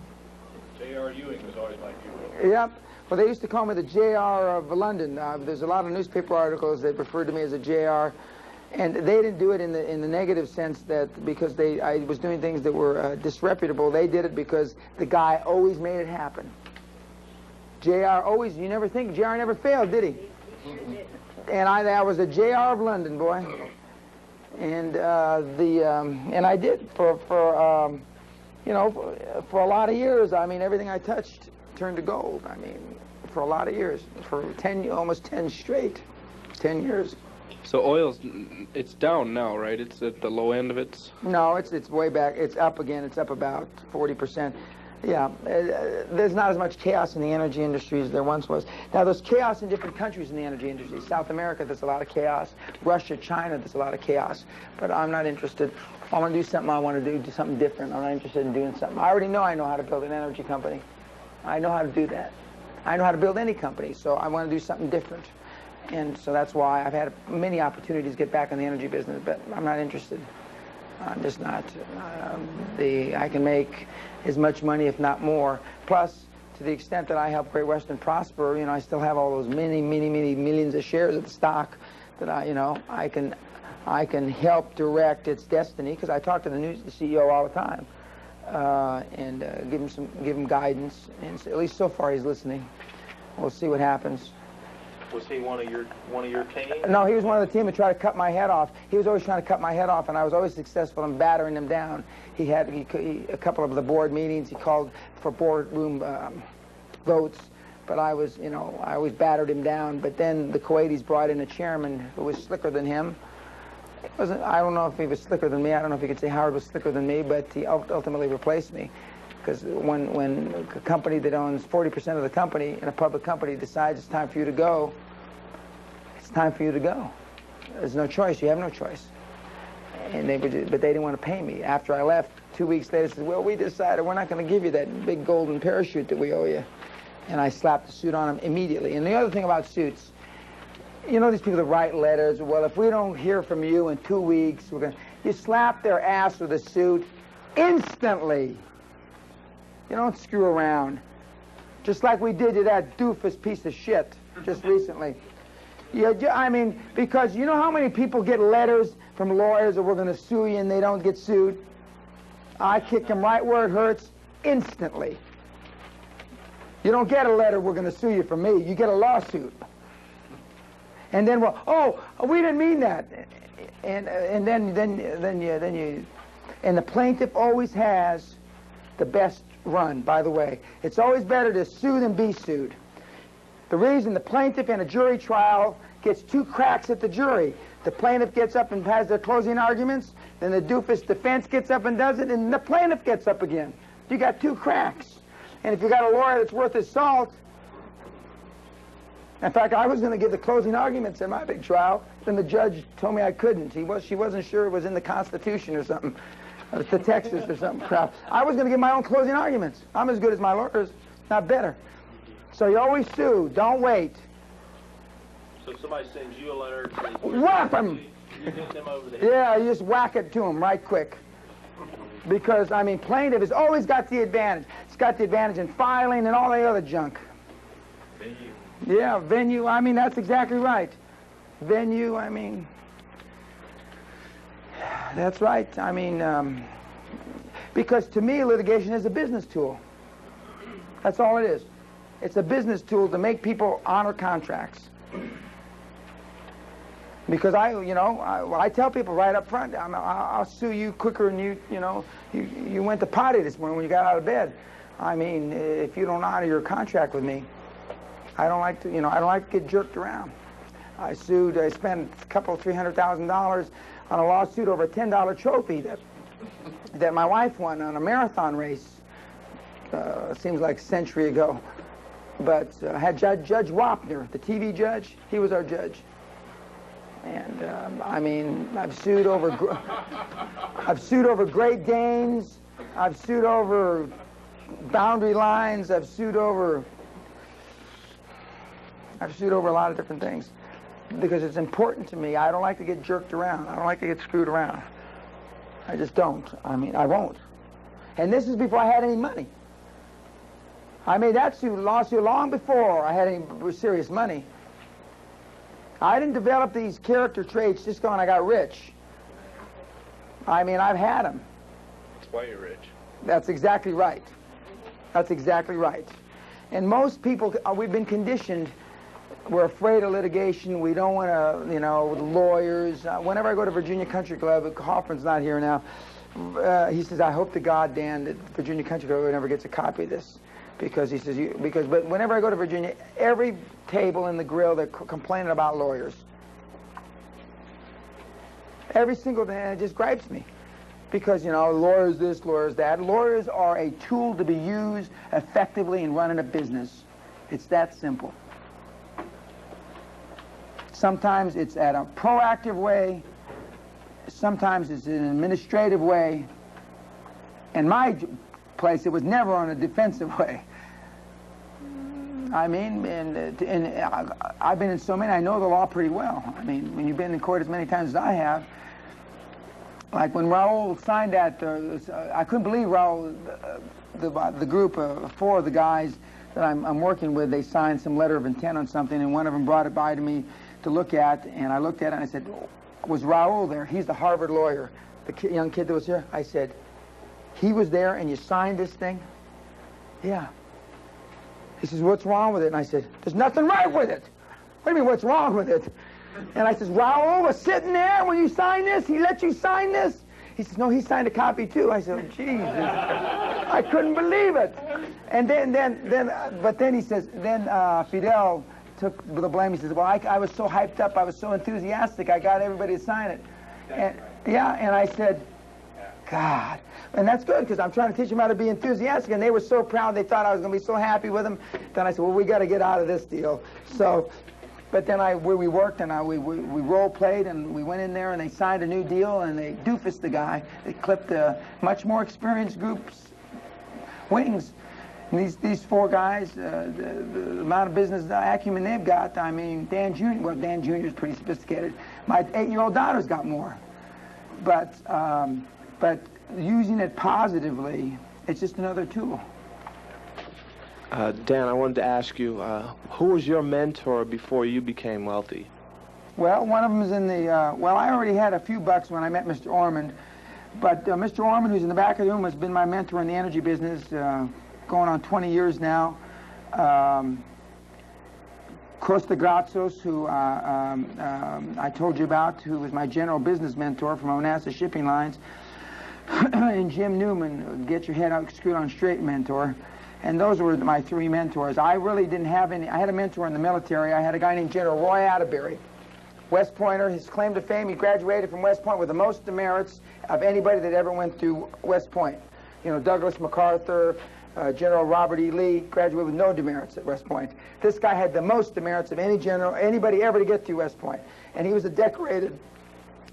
J.R. Ewing was always my hero. Yep. Well, they used to call me the J.R. of London. There's a lot of newspaper articles that referred to me as a J.R. And they didn't do it in the negative sense that because I was doing things that were disreputable. They did it because the guy always made it happen. J.R. always, you never think, J.R. never failed, did he? And I was a J.R. of London, boy. And and I did for you know, for a lot of years. I mean, everything I touched turned to gold. I mean, for a lot of years, for almost 10 straight, 10 years. So oil's, it's down now, right? It's at the low end of its... No, it's way back. It's up again. It's up about 40%. Yeah, there's not as much chaos in the energy industry as there once was. Now, there's chaos in different countries in the energy industry. South America, there's a lot of chaos. Russia, China, there's a lot of chaos. But I'm not interested. I want to do something I want to do something different. I'm not interested in doing something. I already know I know how to build an energy company. I know how to do that. I know how to build any company, so I want to do something different. And so that's why I've had many opportunities to get back in the energy business, but I'm not interested. I'm just not. I can make as much money, if not more. Plus, to the extent that I help Great Western prosper, you know, I still have all those many millions of shares of the stock that I can help direct its destiny, because I talk to the CEO all the time and give him guidance. And so, at least so far, he's listening. We'll see what happens. Was he one of your team? No, he was one of the team that tried to cut my head off. He was always trying to cut my head off, and I was always successful in battering him down. He a couple of the board meetings, he called for boardroom votes, but I always battered him down. But then the Kuwaitis brought in a chairman who was slicker than him. I don't know if he was slicker than me. I don't know if you could say Howard was slicker than me, but he ultimately replaced me. Because when a company that owns 40% of the company, in a public company, decides it's time for you to go, it's time for you to go. There's no choice. You have no choice. And but they didn't want to pay me. After I left, 2 weeks later, said, well, we decided we're not going to give you that big golden parachute that we owe you. And I slapped the suit on him immediately. And the other thing about suits, you know these people that write letters, well, if we don't hear from you in 2 weeks, you slap their ass with a suit instantly. You don't screw around. Just like we did to that doofus piece of shit just recently. Yeah, I mean, because you know how many people get letters from lawyers that we're going to sue you and they don't get sued? I kick them right where it hurts instantly. You don't get a letter, we're going to sue you from me. You get a lawsuit. And then, well, oh, we didn't mean that. And the plaintiff always has the best run, by the way. It's always better to sue than be sued. The reason the plaintiff in a jury trial gets 2 cracks at the jury, the plaintiff gets up and has their closing arguments, then the doofus defense gets up and does it, and the plaintiff gets up again. You got 2 cracks. And if you got a lawyer that's worth his salt, in fact, I was going to give the closing arguments in my big trial, then the judge told me I couldn't. She wasn't sure it was in the Constitution or something. To Texas or something crap. I was going to give my own closing arguments. I'm as good as my lawyers, not better. So you always sue. Don't wait. So if somebody sends you a letter, whap them. You get them over there. Yeah, you just whack it to them right quick. Because I mean, plaintiff has always got the advantage. It's got the advantage in filing and all the other junk. Venue. Yeah, venue. I mean, that's exactly right. Venue. I mean. That's right. I mean, because to me, litigation is a business tool. That's all it is. It's a business tool to make people honor contracts. Because I tell people right up front, I'll sue you quicker than you went to potty this morning when you got out of bed. I mean, if you don't honor your contract with me, I don't like to get jerked around. I spent $300,000 on a lawsuit over a $10 trophy that my wife won on a marathon race. Seems like a century ago. But I had Judge Wapner, the TV judge. He was our judge. And I mean, I've sued over Great Danes. I've sued over boundary lines. I've sued over a lot of different things because it's important to me. I don't like to get jerked around. I don't like to get screwed around. I just don't. I mean, I won't. And this is before I had any money. I made that lawsuit long before I had any serious money. I didn't develop these character traits just when I got rich. I mean, I've had them. That's why you're rich. That's exactly right. That's exactly right. And most people, we've been conditioned. We're afraid of litigation. We don't want to, you know, lawyers. Whenever I go to Virginia Country Club, Hoffman's not here now. He says, "I hope to God, Dan, that Virginia Country Club never gets a copy of this." Because he says, but whenever I go to Virginia, every table in the grill, they're complaining about lawyers. Every single thing, it just gripes me. Because, you know, lawyers this, lawyers that. Lawyers are a tool to be used effectively in running a business. It's that simple. Sometimes it's at a proactive way. Sometimes it's in an administrative way. In my place, it was never on a defensive way. I mean, and I've been in so many, I know the law pretty well. I mean, when you've been in court as many times as I have, like when Raul signed that, I couldn't believe Raul, the group of 4 of the guys that I'm working with, they signed some letter of intent on something, and one of them brought it by to me to look at, and I looked at it and I said, "Was Raul there? He's the Harvard lawyer, the young kid that was here." I said, "He was there and you signed this thing?" "Yeah." He says, "What's wrong with it?" And I said, "There's nothing right with it." "What do you mean, what's wrong with it?" And I says, "Raul was sitting there when you signed this? He let you sign this?" He says, "No, he signed a copy too." I said, "Jesus." I couldn't believe it. And but then he says, Fidel took the blame. He says, "Well, I was so hyped up, I was so enthusiastic, I got everybody to sign it." And, yeah, and I said, God. And that's good, because I'm trying to teach them how to be enthusiastic, and they were so proud, they thought I was going to be so happy with them. Then I said, well, we got to get out of this deal. So, but then we worked, and we role-played, and we went in there, and they signed a new deal, and they doofused the guy. They clipped a much more experienced group's wings. And these 4 guys, the amount of business acumen they've got, I mean, Dan Jr. is pretty sophisticated. My 8-year-old daughter's got more. But using it positively, it's just another tool. Dan, I wanted to ask you, who was your mentor before you became wealthy? Well, one of them is in the, I already had a few bucks when I met Mr. Ormond, but Mr. Ormond, who's in the back of the room, has been my mentor in the energy business, going on 20 years now. Costa Grazos, who I told you about, who was my general business mentor from Onassa Shipping Lines, and Jim Newman, get your head out, screwed on straight mentor. And those were my 3 mentors. I really didn't have any. I had a mentor in the military. I had a guy named General Roy Atterbury, West Pointer. His claim to fame, he graduated from West Point with the most demerits of anybody that ever went through West Point. You know, Douglas MacArthur, General Robert E. Lee graduated with no demerits at West Point. This guy had the most demerits of anybody ever to get through West Point. And he was a decorated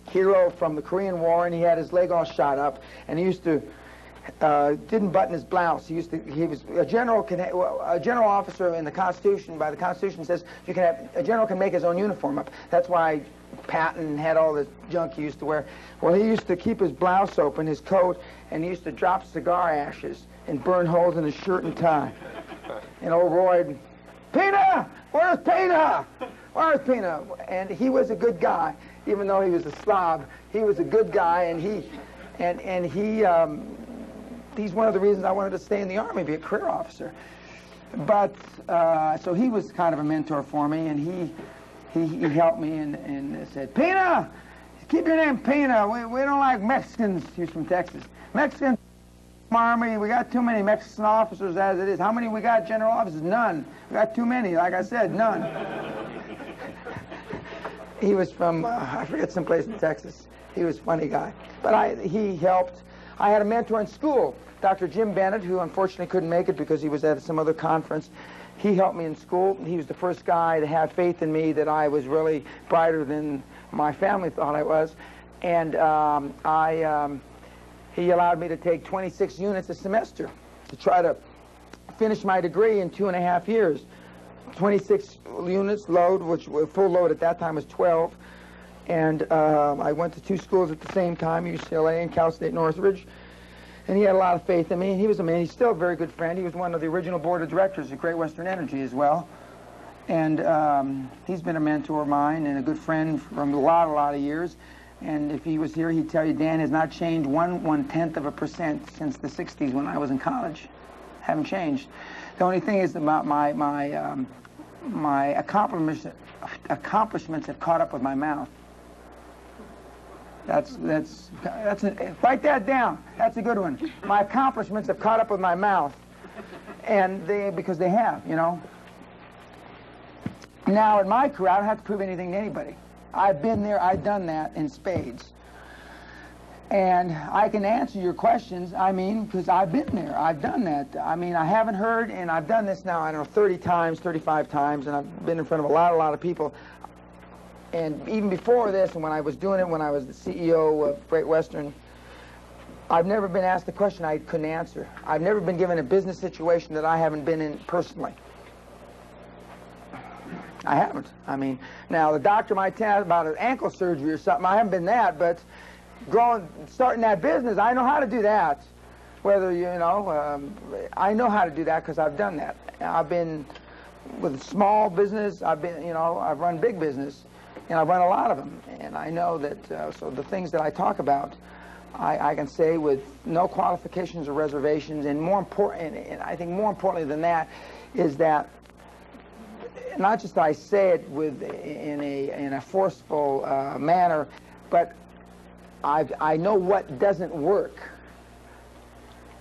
hero from the Korean War, and he had his leg all shot up, and he used to didn't button his blouse. He was a general. A general officer in the Constitution, by the Constitution, says you can have a general can make his own uniform up. That's why Patton had all the junk he used to wear. Well, he used to keep his blouse open, his coat, and he used to drop cigar ashes and burn holes in his shirt and tie. And old Roy, Peña, where's Peña? Where's Peña? And he was a good guy, even though he was a slob. He was a good guy, and he's one of the reasons I wanted to stay in the Army, be a career officer. But so he was kind of a mentor for me, and he helped me and said, Peña, keep your name Peña. We don't like Mexicans. He's from Texas. Mexican Army, we got too many Mexican officers as it is. How many we got general officers? None. We got too many, like I said, none. He was from, I forget, someplace in Texas. He was a funny guy. But he helped. I had a mentor in school, Dr. Jim Bennett, who unfortunately couldn't make it because he was at some other conference. He helped me in school. He was the first guy to have faith in me that I was really brighter than my family thought I was. And he allowed me to take 26 units a semester to try to finish my degree in 2.5 years. 26 units load, which full load at that time was 12. And I went to 2 schools at the same time, UCLA and Cal State Northridge. And he had a lot of faith in me. And he was a man, he's still a very good friend. He was one of the original board of directors at Great Western Energy as well. And he's been a mentor of mine and a good friend from a lot of years. And if he was here, he'd tell you Dan has not changed 1/10% since the 60s when I was in college. Haven't changed. The only thing is about my accomplishments have caught up with my mouth. Write that down. That's a good one. My accomplishments have caught up with my mouth, and because they have, you know. Now in my career, I don't have to prove anything to anybody. I've been there. I've done that in spades, and I can answer your questions. I mean, because I've been there. I've done that. I mean, I haven't heard, and I've done this now, I don't know, 30 times, 35 times, and I've been in front of a lot of people. And even before this, and when I was doing it, when I was the CEO of Great Western, I've never been asked a question I couldn't answer. I've never been given a business situation that I haven't been in personally. I haven't. I mean, now the doctor might tell about an ankle surgery or something. I haven't been that, but starting that business, I know how to do that. Whether, you know, I know how to do that because I've done that. I've been with small business. I've been, you know, I've run big business. And I've run a lot of them, and I know that, so the things that I talk about, I can say with no qualifications or reservations, and more important, and I think more importantly than that, is that not just I say it in a forceful manner, but I know what doesn't work,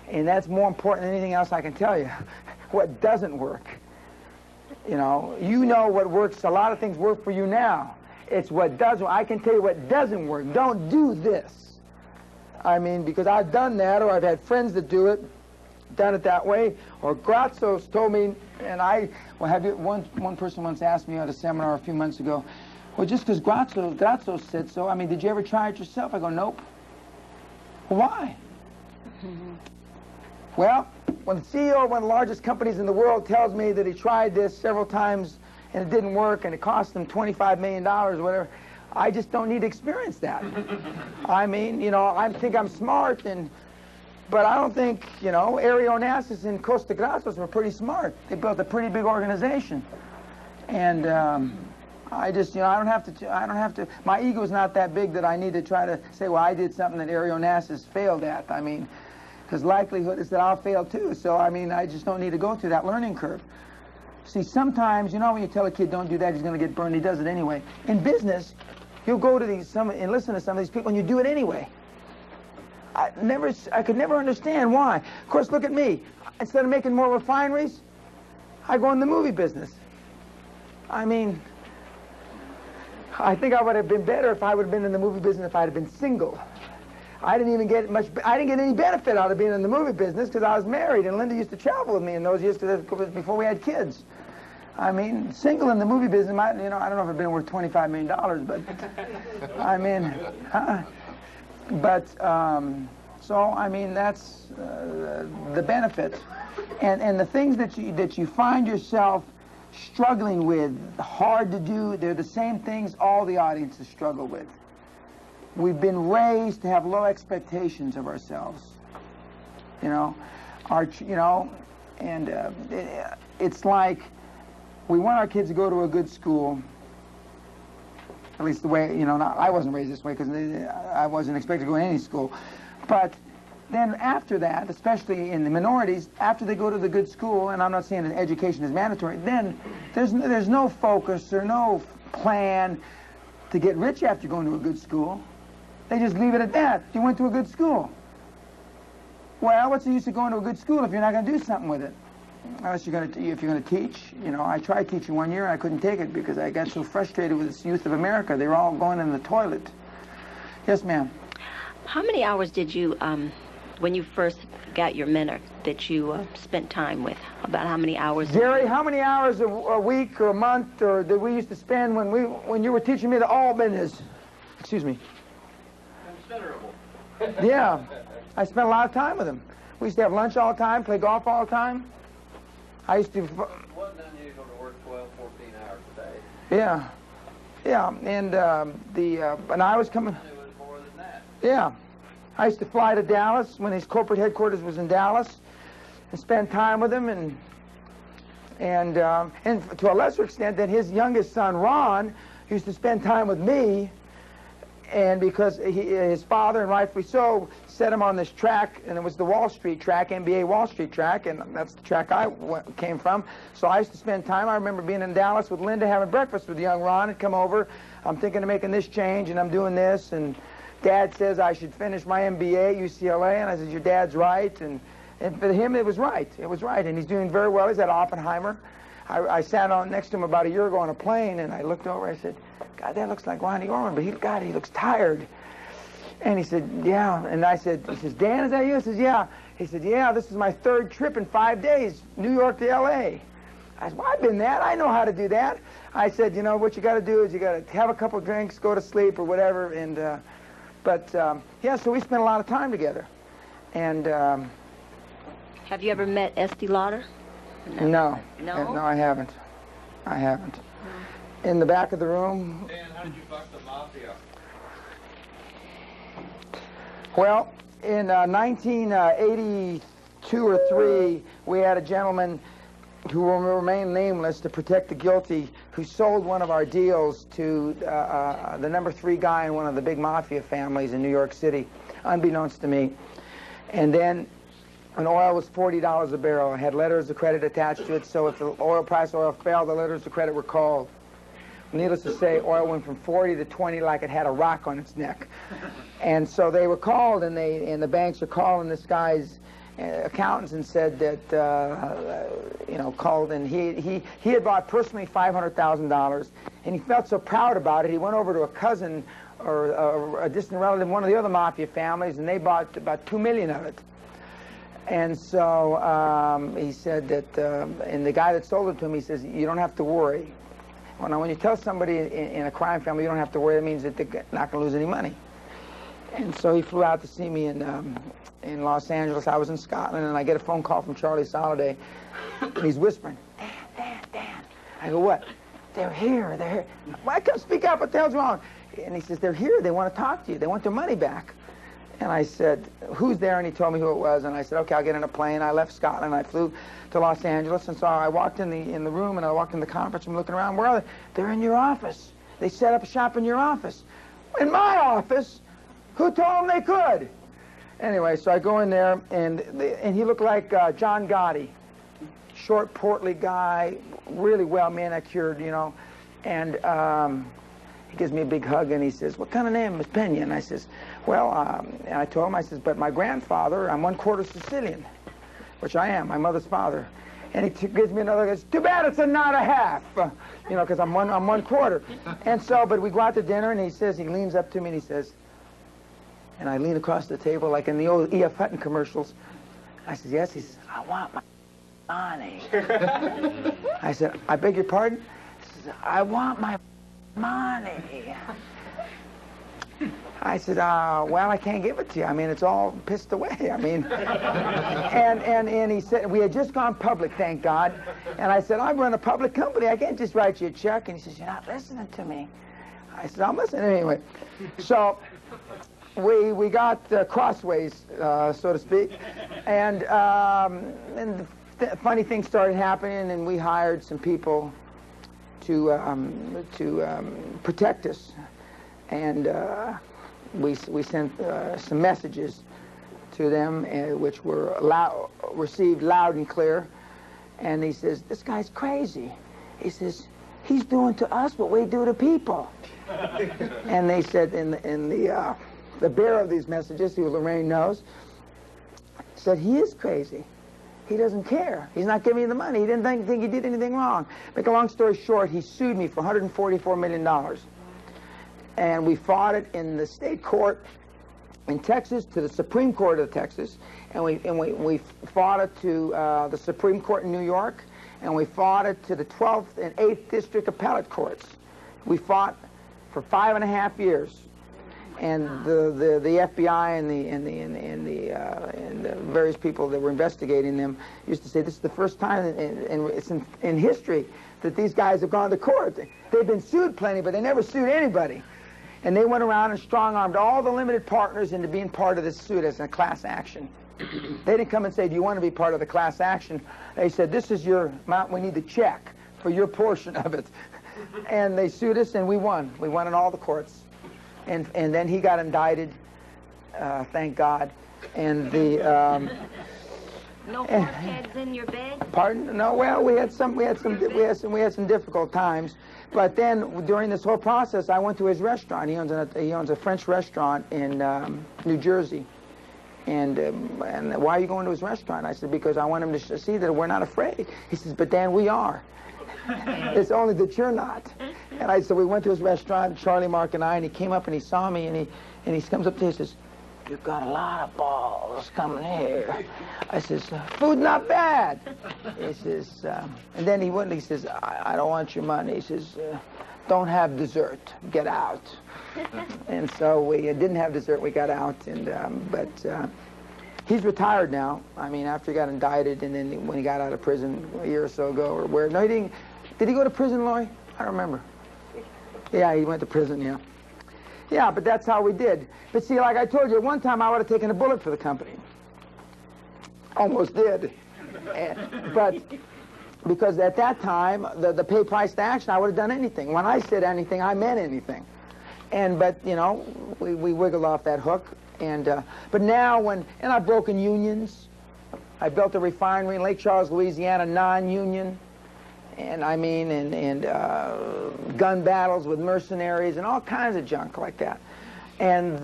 and that's more important than anything else I can tell you. What doesn't work, you know what works. A lot of things work for you now. It's what doesn't. I can tell you what doesn't work. Don't do this. I mean, because I've done that, or I've had friends that do it, done it that way, or Grazio's told me, and one person once asked me at a seminar a few months ago, well, just because Grazio said so, I mean, did you ever try it yourself? I go, nope. Well, why? Well, when the CEO of one of the largest companies in the world tells me that he tried this several times and it didn't work, and it cost them $25 million or whatever, I just don't need to experience that. I mean, you know, I think I'm smart, but I don't think, you know, Aerionassus and Costa Grazos were pretty smart. They built a pretty big organization. And I just, you know, I don't have to, my ego's not that big that I need to try to say, well, I did something that Aerionassus failed at. I mean, because likelihood is that I'll fail too. So, I mean, I just don't need to go through that learning curve. See, sometimes, you know, when you tell a kid don't do that, he's going to get burned, he does it anyway. In business, you'll go to and listen to some of these people, and you do it anyway. I could never understand why. Of course, look at me. Instead of making more refineries, I go in the movie business. I mean, I think I would have been better if I would have been in the movie business if I had been single. I didn't get any benefit out of being in the movie business because I was married, and Linda used to travel with me in those years before we had kids. I mean, single in the movie business, you know, I don't know if it'd been worth $25 million, but I mean, so I mean, that's the benefit, and the things that you find yourself struggling with, hard to do, they're the same things all the audiences struggle with. We've been raised to have low expectations of ourselves, you know, and it's like we want our kids to go to a good school, at least the way, you know, I wasn't raised this way because I wasn't expected to go to any school, but then after that, especially in the minorities, after they go to the good school, and I'm not saying that education is mandatory, then there's no focus or no plan to get rich after going to a good school. They just leave it at that. You went to a good school. Well, what's the use of going to a good school if you're not going to do something with it? Unless if you're going to teach. You know, I tried teaching 1 year and I couldn't take it because I got so frustrated with this youth of America. They were all going in the toilet. Yes, ma'am. How many hours did you when you first got your mentor that you spent time with? About how many hours? Jerry, how many hours a week or a month or did we used to spend when you were teaching me the all business? Excuse me. Considerable. Yeah, I spent a lot of time with him. We used to have lunch all the time, play golf all the time. I used to... It wasn't unusual to work 12, 14 hours a day. Yeah, yeah, and and I was coming... It was more than that. Yeah. I used to fly to Dallas when his corporate headquarters was in Dallas and spend time with him, and to a lesser extent than his youngest son, Ron, used to spend time with me, and because his father, and rightfully so, set him on this track, and it was the Wall Street track, NBA Wall Street track, and that's the track I came from. So I used to spend time. I remember being in Dallas with Linda having breakfast with young Ron and come over. I'm thinking of making this change, and I'm doing this, and Dad says I should finish my MBA at UCLA, and I said, your dad's right, and for him it was right. It was right, and he's doing very well. He's at Oppenheimer. I sat on next to him about a year ago on a plane, and I looked over, I said, God, that looks like Ronnie Orman, but he looks tired. And he said, yeah. And I said, he says, Dan, is that you? I says, yeah. He said, yeah, this is my third trip in 5 days, New York to L.A. I said, well, I've been that. I know how to do that. I said, you know, what you got to do is you got to have a couple drinks, go to sleep or whatever. And yeah, so we spent a lot of time together. And have you ever met Estee Lauder? No. No? No, I haven't. I haven't. In the back of the room. Dan, how did you buck the mafia? Well, in 1982 or 3, we had a gentleman who will remain nameless to protect the guilty, who sold one of our deals to the number 3 guy in one of the big mafia families in New York City, unbeknownst to me. And then when oil was $40 a barrel, it had letters of credit attached to it, so if the price of oil fell, the letters of credit were called. Needless to say, oil went from 40 to 20 like it had a rock on its neck. And so they were called, and the banks were calling this guy's accountants and said that, called, and he had bought personally $500,000, and he felt so proud about it, he went over to a cousin or a distant relative, one of the other mafia families, and they bought about $2 million of it. And so he said that, and the guy that sold it to him, he says, you don't have to worry. Well, now, when you tell somebody in a crime family you don't have to worry, that means that they're not going to lose any money. And so he flew out to see me in Los Angeles. I was in Scotland, and I get a phone call from Charlie Soliday, and he's whispering, Dan. I go, what? They're here. Why come speak up? What the hell's wrong? And he says, they're here. They want to talk to you. They want their money back. And I said, who's there? And he told me who it was. And I said, okay, I'll get in a plane. I left Scotland. I flew to Los Angeles. And so I walked in the room, and I walked in the conference room looking around. Where are they? They're in your office. They set up a shop in your office. In my office? Who told them they could? Anyway, so I go in there, and he looked like John Gotti. Short, portly guy, really well manicured, you know. And he gives me a big hug, and he says, what kind of name is Peña? And I says, well, and I told him, I says, but my grandfather, I'm 1/4 Sicilian, which I am, my mother's father. And he gives me another, goes, too bad it's not a half, you know, because I'm 1/4. And so, but we go out to dinner, and he leans up to me, and he says, and I lean across the table like in the old E.F. Hutton commercials. I said, yes. He says, I want my money. I said, I beg your pardon? He says, I want my money. I said, well, I can't give it to you. I mean, it's all pissed away. I mean, and he said, we had just gone public, thank God. And I said, I run a public company. I can't just write you a check. And he says, you're not listening to me. I said, I'm listening anyway. So we got crossways, so to speak. And funny things started happening, and we hired some people to protect us. And we sent some messages to them, which were received loud and clear. And he says, this guy's crazy. He says, he's doing to us what we do to people. And they said, the bearer of these messages, who Lorraine knows, said he is crazy. He doesn't care. He's not giving me the money. He didn't think he did anything wrong. Make a long story short, he sued me for $144 million. And we fought it in the state court, in Texas to the Supreme Court of Texas, and we fought it to the Supreme Court in New York, and we fought it to the 12th and 8th District Appellate Courts. We fought for 5.5 years, and the FBI and the various people that were investigating them used to say this is the first time in history that these guys have gone to court. They've been sued plenty, but they never sued anybody. And they went around and strong-armed all the limited partners into being part of this suit as a class action. They didn't come and say, do you want to be part of the class action? They said, this is your amount, we need the check for your portion of it. And they sued us, and we won. We won in all the courts. And then he got indicted, thank God. And the... no horse heads in your bed? Pardon? No, well, we had some difficult times. But then, during this whole process, I went to his restaurant. He owns a French restaurant in New Jersey. And why are you going to his restaurant? I said, because I want him to see that we're not afraid. He says, but Dan, we are. It's only that you're not. And so we went to his restaurant, Charlie, Mark, and I, and he came up and he saw me, and he comes up to me and says, you've got a lot of balls coming here. I says, food not bad. He says, and then he went and he says, I don't want your money. He says, don't have dessert, get out. And so we didn't have dessert, we got out, and but he's retired now. I mean, after he got indicted, and then when he got out of prison a year or so ago, or where, no, he didn't. Did he go to prison, Laurie? I don't remember. Yeah, he went to prison, yeah. Yeah, but that's how we did. But see, like I told you, at one time I would have taken a bullet for the company. Almost did. But because at that time, the pay price to action, I would have done anything. When I said anything, I meant anything. But, you know, we wiggled off that hook. But now and I've broken unions. I built a refinery in Lake Charles, Louisiana, non-union. And I mean, gun battles with mercenaries and all kinds of junk like that. And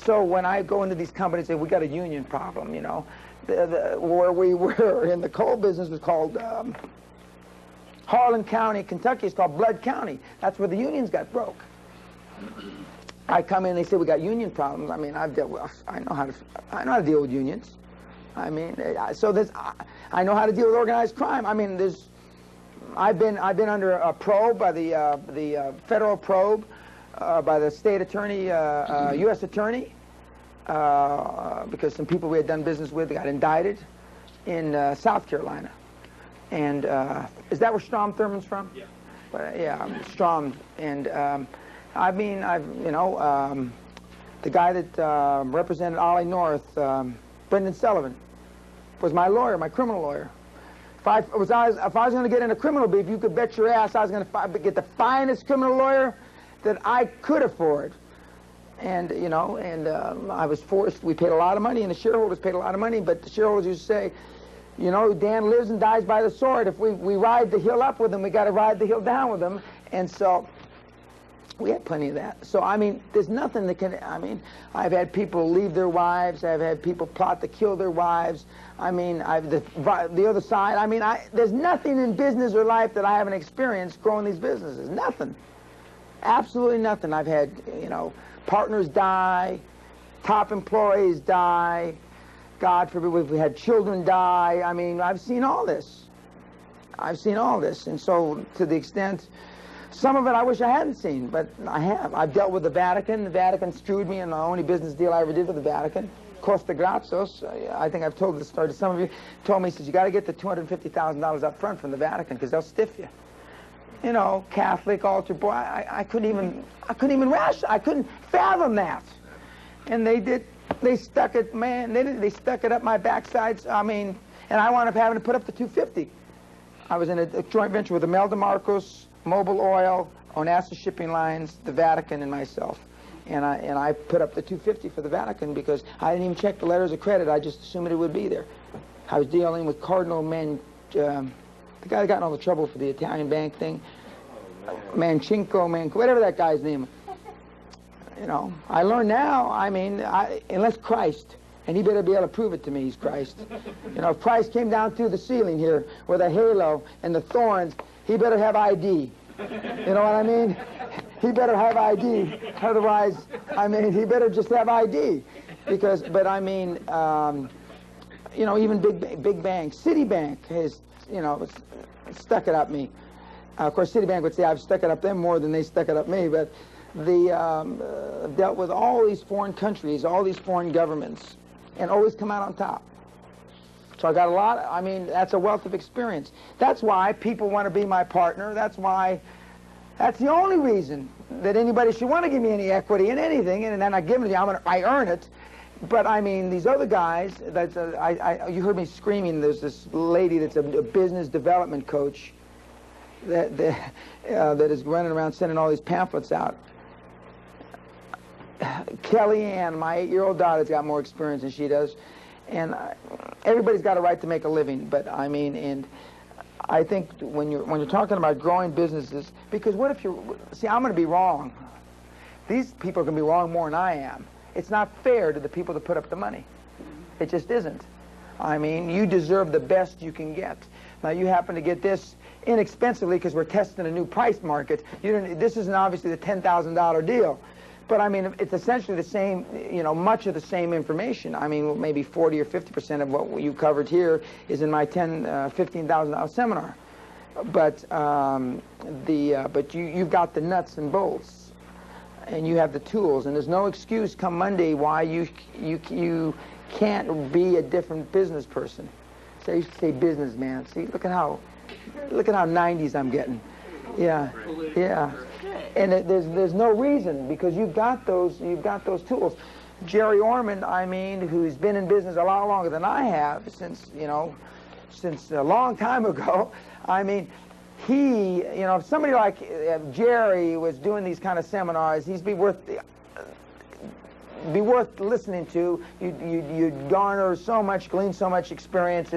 so when I go into these companies and say, we got a union problem, you know, where we were in the coal business was called Harlan County, Kentucky. It's called Blood County. That's where the unions got broke. I come in, they say we got union problems. I mean, I've dealt with, I know how to deal with unions. I mean, I know how to deal with organized crime. I mean, I've been under a probe by the federal probe by the state attorney, U.S. attorney, because some people we had done business with got indicted in South Carolina. And is that where Strom Thurmond's from? Yeah. Yeah, Strom. And I mean, the guy that represented Ollie North, Brendan Sullivan, was my lawyer, my criminal lawyer. If I was going to get in a criminal beef, you could bet your ass I was going to get the finest criminal lawyer that I could afford. And, you know, I was forced, we paid a lot of money, and the shareholders paid a lot of money, but the shareholders used to say, you know, Dan lives and dies by the sword. If we ride the hill up with him, we got to ride the hill down with him. And so we had plenty of that. So, I mean, there's nothing that can, I mean, I've had people leave their wives. I've had people plot to kill their wives. I mean, the other side. I mean, there's nothing in business or life that I haven't experienced growing these businesses. Nothing. Absolutely nothing. I've had, you know, partners die, top employees die. God forbid, we've had children die. I mean, I've seen all this. I've seen all this. And so, to the extent, some of it I wish I hadn't seen, but I have. I've dealt with the Vatican. The Vatican screwed me, and the only business deal I ever did with the Vatican. Costa Grazos, I think I've told this story to some of you, told me, he says, you got to get the $250,000 up front from the Vatican because they'll stiff you. You know, Catholic altar boy, I couldn't fathom that. And they stuck it, man, they stuck it up my backside. I mean, and I wound up having to put up the $250. I was in a joint venture with Imelda Marcos, Mobil Oil, Onassa Shipping Lines, the Vatican, and myself. And I put up the $250 for the Vatican because I didn't even check the letters of credit. I just assumed it would be there. I was dealing with Cardinal the guy that got in all the trouble for the Italian bank thing. Manchinko, whatever that guy's name. You know, I learned now, I mean, unless Christ, and he better be able to prove it to me he's Christ. You know, if Christ came down through the ceiling here with a halo and the thorns, he better have ID. You know what I mean? he better have ID. Otherwise, I mean, he better just have ID. Because, but I mean, you know, even big banks, Citibank has, you know, stuck it up me. Of course, Citibank would say I've stuck it up them more than they stuck it up me, but dealt with all these foreign countries, all these foreign governments, and always come out on top. So I got a lot, I mean, that's a wealth of experience. That's why people want to be my partner. That's why, that's the only reason that anybody should want to give me any equity in anything, and then I give it to you, I earn it. But I mean, these other guys, that's you heard me screaming, there's this lady that's a business development coach that is running around sending all these pamphlets out. Kellyanne, my 8-year-old daughter's got more experience than she does. And everybody's got a right to make a living, but I mean, and I think when you're talking about growing businesses, because what if see, I'm going to be wrong. These people are going to be wrong more than I am. It's not fair to the people that put up the money. It just isn't. I mean, you deserve the best you can get. Now, you happen to get this inexpensively because we're testing a new price market. This isn't obviously the $10,000 deal. But I mean, it's essentially the same, you know, much of the same information. I mean, maybe 40 or 50% of what you covered here is in my $15,000 seminar. But but you've got the nuts and bolts, and you have the tools, and there's no excuse come Monday why you can't be a different business person. So I used to say businessman. See, look at how 90s I'm getting. Yeah, yeah. And there's no reason, because you've got those tools. Jerry Orman, I mean, who's been in business a lot longer than I have, since a long time ago. I mean, if somebody like Jerry was doing these kind of seminars, he'd be worth listening to. You'd garner so much, glean so much experience.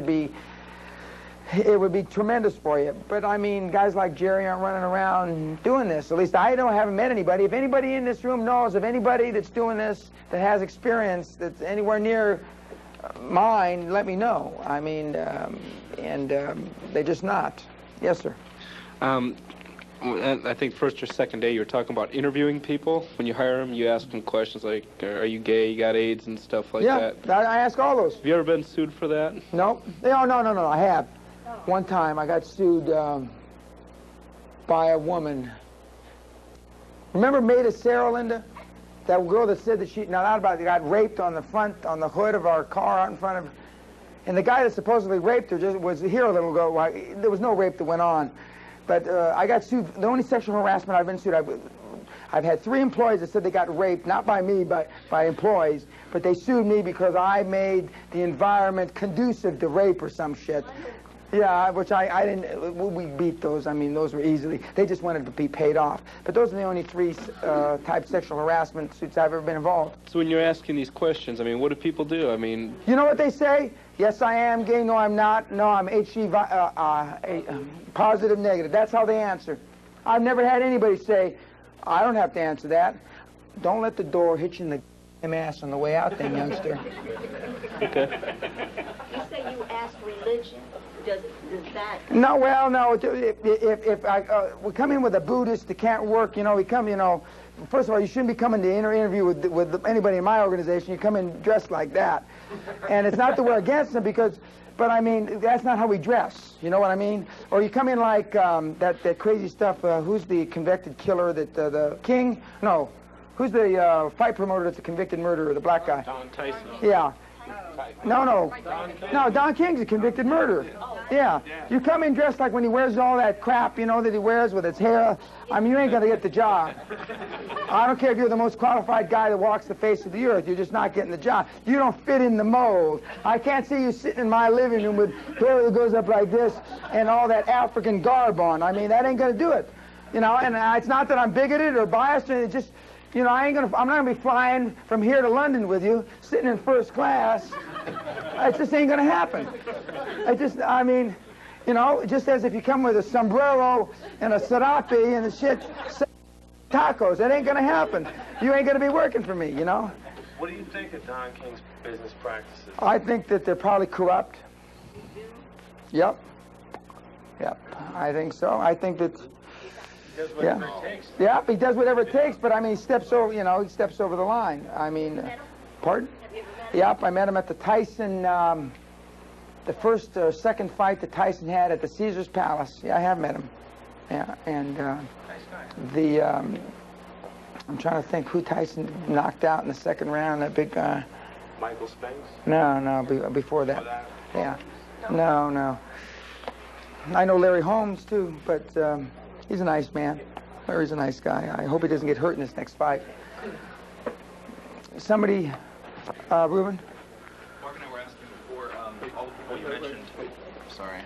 It would be tremendous for you. But I mean, guys like Jerry aren't running around doing this. At least I haven't met anybody. If anybody in this room knows of anybody that's doing this, that has experience, that's anywhere near mine, let me know. I mean, they're just not. Yes, sir. I think first or second day you were talking about interviewing people. When you hire them, you ask them questions like, are you gay, you got AIDS, and stuff like that. Yeah, I ask all those. Have you ever been sued for that? No. No, I have. One time I got sued by a woman. Remember Maida Sarah, Linda? That girl that said that she, got raped on the hood of our car out in front of, and the guy that supposedly raped her was here a little ago. There was no rape that went on. But I got sued. The only sexual harassment I've been sued, I've had 3 employees that said they got raped, not by me, but by employees. But they sued me because I made the environment conducive to rape or some shit. Yeah, which I didn't, we beat those. I mean, those were easily, they just wanted to be paid off. But those are the only 3 type sexual harassment suits I've ever been involved. So when you're asking these questions, I mean, what do people do? I mean... You know what they say? Yes, I am gay. No, I'm not. No, I'm HIV positive, negative. That's how they answer. I've never had anybody say, I don't have to answer that. Don't let the door hit you in the ass on the way out then, youngster. Okay. You say you ask religion. Does that... No, well, no. If we come in with a Buddhist that can't work, first of all, you shouldn't be coming to interview with anybody in my organization. You come in dressed like that. And it's not that we're against them, but I mean, that's not how we dress. You know what I mean? Or you come in like that crazy stuff. Who's the convicted killer? The King? No. Who's the fight promoter that's a convicted murderer, the black guy? Don Tyson. Yeah. No. Don King's a convicted murderer. Yeah. You come in dressed like when he wears all that crap, that he wears with his hair. I mean, you ain't going to get the job. I don't care if you're the most qualified guy that walks the face of the earth. You're just not getting the job. You don't fit in the mold. I can't see you sitting in my living room with hair that goes up like this and all that African garb on. I mean, that ain't going to do it. And it's not that I'm bigoted or biased. It's just... I'm not gonna be flying from here to London with you, sitting in first class. It just ain't gonna happen. Just as if you come with a sombrero and a serape and the shit, tacos, it ain't gonna happen. You ain't gonna be working for me, What do you think of Don King's business practices? I think that they're probably corrupt. Yep. I think so. I think that Yeah, he does whatever it takes, but I mean, he steps over, he steps over the line. I mean, pardon? Yep, I met him at the Tyson, the first or second fight that Tyson had at the Caesar's Palace. Yeah, I have met him. Yeah, and I'm trying to think who Tyson knocked out in the second round, that big guy. Michael Spinks? No, before that. Yeah. No. I know Larry Holmes, too, but he's a nice man. Larry's a nice guy. I hope he doesn't get hurt in this next fight. Somebody, Ruben? Mark and I were asking before, all the people you mentioned, sorry.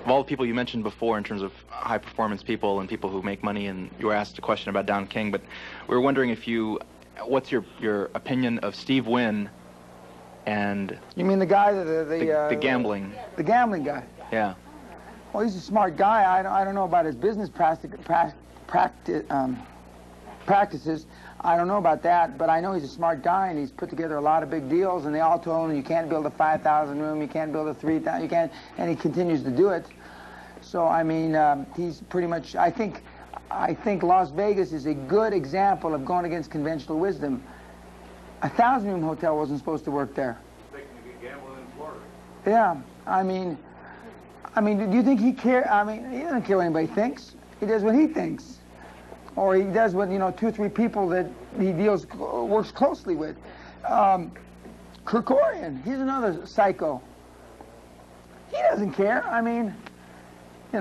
Of all the people you mentioned before in terms of high-performance people and people who make money, and you were asked a question about Don King, but we were wondering what's your opinion of Steve Wynn and... You mean the guy, the gambling? The gambling guy? Yeah. Well, he's a smart guy. I don't know about his business practices. I don't know about that, but I know he's a smart guy, and he's put together a lot of big deals, and they all told him you can't build a 5,000 room, you can't build a 3,000, you can't, and he continues to do it. So, I mean, he's pretty much, I think Las Vegas is a good example of going against conventional wisdom. A 1,000-room hotel wasn't supposed to work there. Yeah, I mean, do you think he cares? I mean, he doesn't care what anybody thinks. He does what he thinks. Or he does what, 2 or 3 people that he works closely with. Kerkorian, he's another psycho. He doesn't care. I mean, he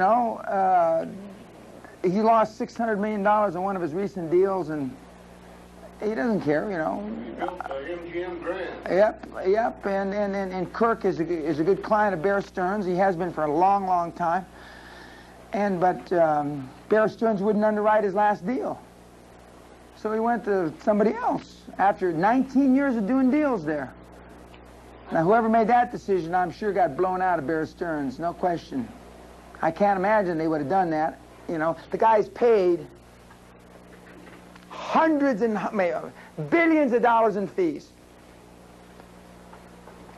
lost $600 million on one of his recent deals, and he doesn't care, MGM Grand. Yep, and Kirk is a good client of Bear Stearns. He has been for a long, long time. But Bear Stearns wouldn't underwrite his last deal. So he went to somebody else after 19 years of doing deals there. Now, whoever made that decision, I'm sure got blown out of Bear Stearns, no question. I can't imagine they would have done that. The guy's paid hundreds and billions of dollars in fees.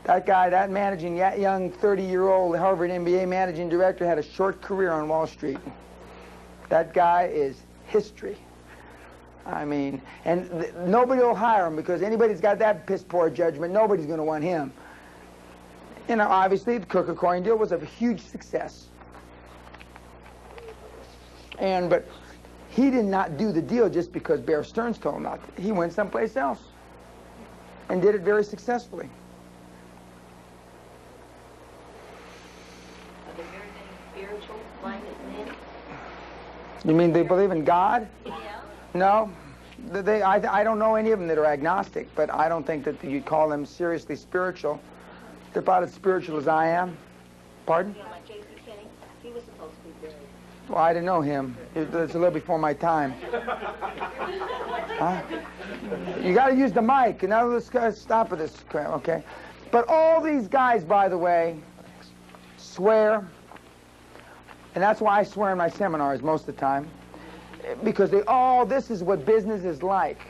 That guy, that young 30-year-old Harvard MBA managing director had a short career on Wall Street. That guy is history. I mean, and nobody will hire him because anybody's got that piss-poor judgment, nobody's going to want him. Obviously, the Kerkorian deal was a huge success. But he did not do the deal just because Bear Stearns told him not to. He went someplace else and did it very successfully. Are there very spiritual-minded men? You mean they believe in God? Yeah. No. I don't know any of them that are agnostic, but I don't think that you'd call them seriously spiritual. They're about as spiritual as I am. Pardon? You know, like J.C. Penney, he was supposed to be buried. Well, I didn't know him. It's a little before my time. Huh? You got to use the mic. Now let's stop with this crap, okay? But all these guys, by the way, swear, and that's why I swear in my seminars most of the time, because this is what business is like.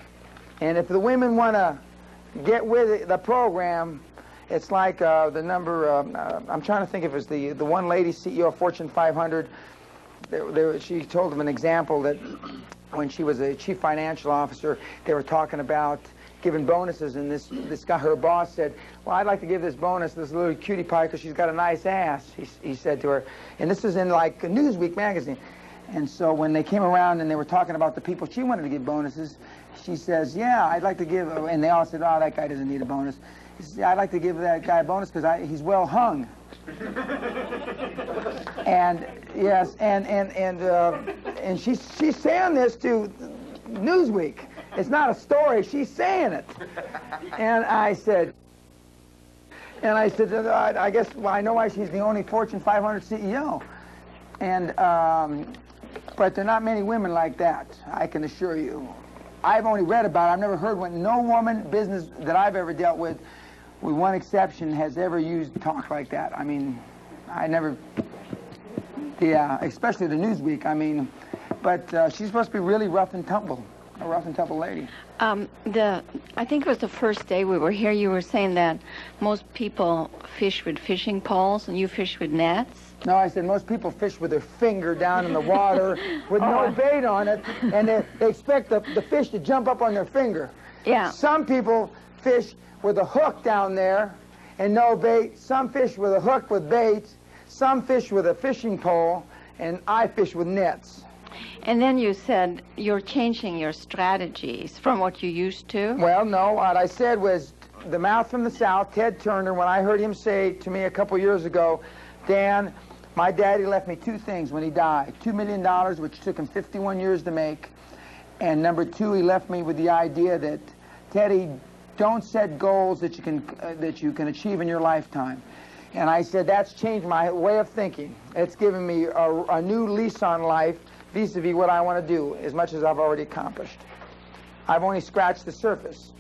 And if the women want to get with the program, it's like the number, I'm trying to think if it was the one lady CEO of Fortune 500, she told them an example that when she was a chief financial officer, they were talking about giving bonuses, and this guy, her boss, said, well, I'd like to give this bonus to this little cutie pie because she's got a nice ass, he said to her. And this is in like Newsweek magazine. And so when they came around and they were talking about the people she wanted to give bonuses, she says, yeah, I'd like to give, and they all said, oh, that guy doesn't need a bonus. He said, I'd like to give that guy a bonus because he's well hung. And yes, and she's saying this to Newsweek. It's not a story. She's saying it. And I said, I guess, well, I know why she's the only Fortune 500 CEO. But there are not many women like that, I can assure you. I've only read about it. I've never heard one. No woman business that I've ever dealt with one exception, has ever used talk like that. I mean, I never, yeah, especially the Newsweek. I mean, but she's supposed to be really rough and tumble. a rough and tumble lady. I think it was the first day we were here, you were saying that most people fish with fishing poles and you fish with nets. No, I said most people fish with their finger down in the water with no bait on it, and they expect the fish to jump up on their finger. Yeah. Some people fish with a hook down there and no bait. Some fish with a hook with bait. Some fish with a fishing pole, and I fish with nets. And then you said you're changing your strategies from what you used to. Well, no, what I said was the mouth from the South, Ted Turner, when I heard him say to me a couple years ago, Dan, my daddy left me two things when he died. $2 million, which took him 51 years to make. And number two, he left me with the idea that, Teddy, don't set goals that you can achieve in your lifetime. And I said, that's changed my way of thinking. It's given me a new lease on life vis-a-vis what I want to do, as much as I've already accomplished. I've only scratched the surface.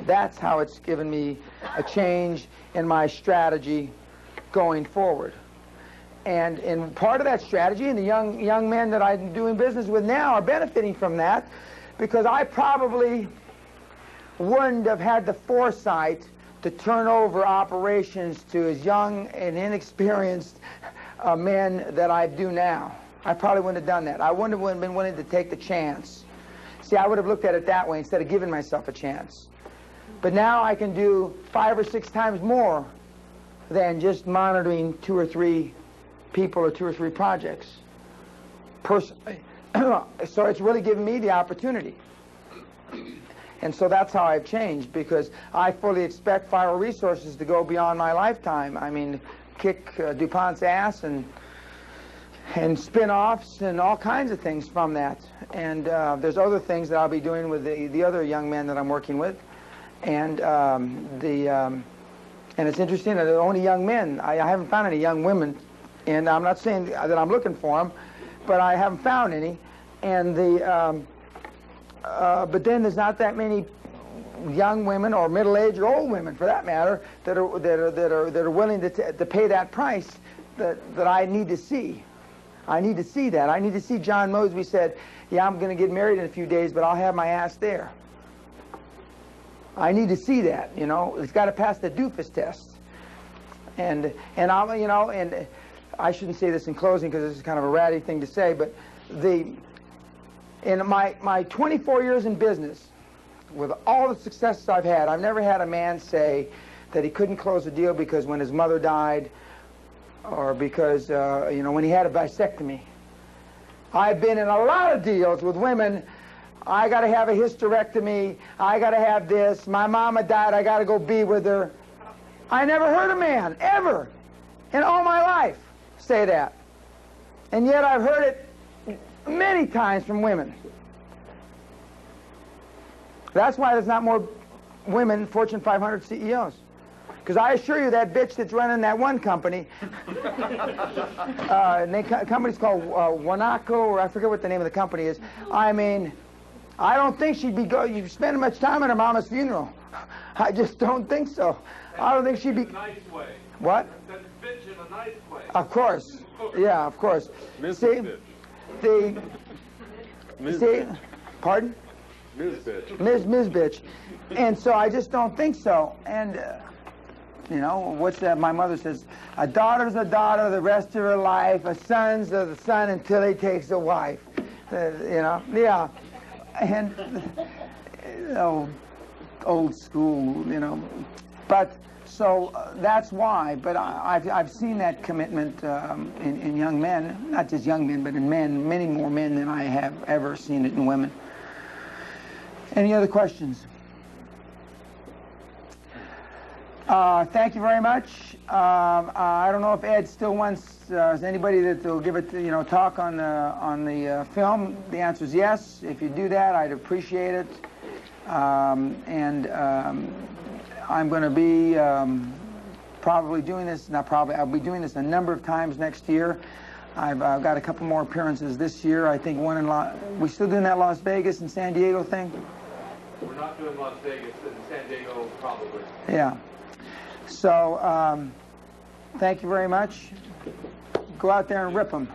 That's how it's given me a change in my strategy going forward. And part of that strategy, and the young men that I'm doing business with now are benefiting from that, because I probably wouldn't have had the foresight to turn over operations to as young and inexperienced men that I do now. I probably wouldn't have done that. I wouldn't have been willing to take the chance. See, I would have looked at it that way instead of giving myself a chance. But now I can do 5 or 6 times more than just monitoring 2 or 3 people or 2 or 3 projects personally. So it's really given me the opportunity. And so that's how I've changed, because I fully expect Fire Resources to go beyond my lifetime. I mean, kick DuPont's ass and spin-offs and all kinds of things from that. And there's other things that I'll be doing with the other young men that I'm working with. And and it's interesting that they're only young men. I haven't found any young women, and I'm not saying that I'm looking for them, but I haven't found any. And but then there's not that many young women, or middle-aged or old women, for that matter, that are willing to pay that price that I need to see. I need to see that. I need to see John Mosby said, yeah, I'm going to get married in a few days, but I'll have my ass there. I need to see that, you know. It's got to pass the doofus test. And I'm, you know, and I shouldn't say this in closing because this is kind of a ratty thing to say, but in my 24 years in business, with all the successes I've had, I've never had a man say that he couldn't close a deal because when his mother died, or because, you know, when he had a vasectomy. I've been in a lot of deals with women. I got to have a hysterectomy. I got to have this. My mama died. I got to go be with her. I never heard a man, ever, in all my life, say that. And yet I've heard it many times from women. That's why there's not more women Fortune 500 CEOs. Because I assure you, that bitch that's running that one company, the company's called Wanako, or I forget what the name of the company is. I mean, I don't think she'd be you spending much time at her mama's funeral. I just don't think so. I don't think she'd be. Nice way. What? That's bitch in a nice way. Of course. Yeah, of course. Ms. See, Ms. see, Bitch. Pardon? Ms. Bitch. Ms. Bitch. And so I just don't think so. And, you know, what's that? My mother says, a daughter's a daughter the rest of her life. A son's a son until he takes a wife. You know? Yeah. And, you know, old school, you know. But, so that's why. But I've seen that commitment in young men. Not just young men, but in men. Many more men than I have ever seen it in women. Any other questions? Thank you very much. I don't know if Ed still wants, is anybody that will give it, you know, talk on the film? The answer is yes. If you do that, I'd appreciate it. I'm going to be probably doing this, not probably, I'll be doing this a number of times next year. I've got a couple more appearances this year. I think one in we still doing that Las Vegas and San Diego thing? We're not doing Las Vegas and San Diego, probably. Yeah. So, thank you very much. Go out there and rip them.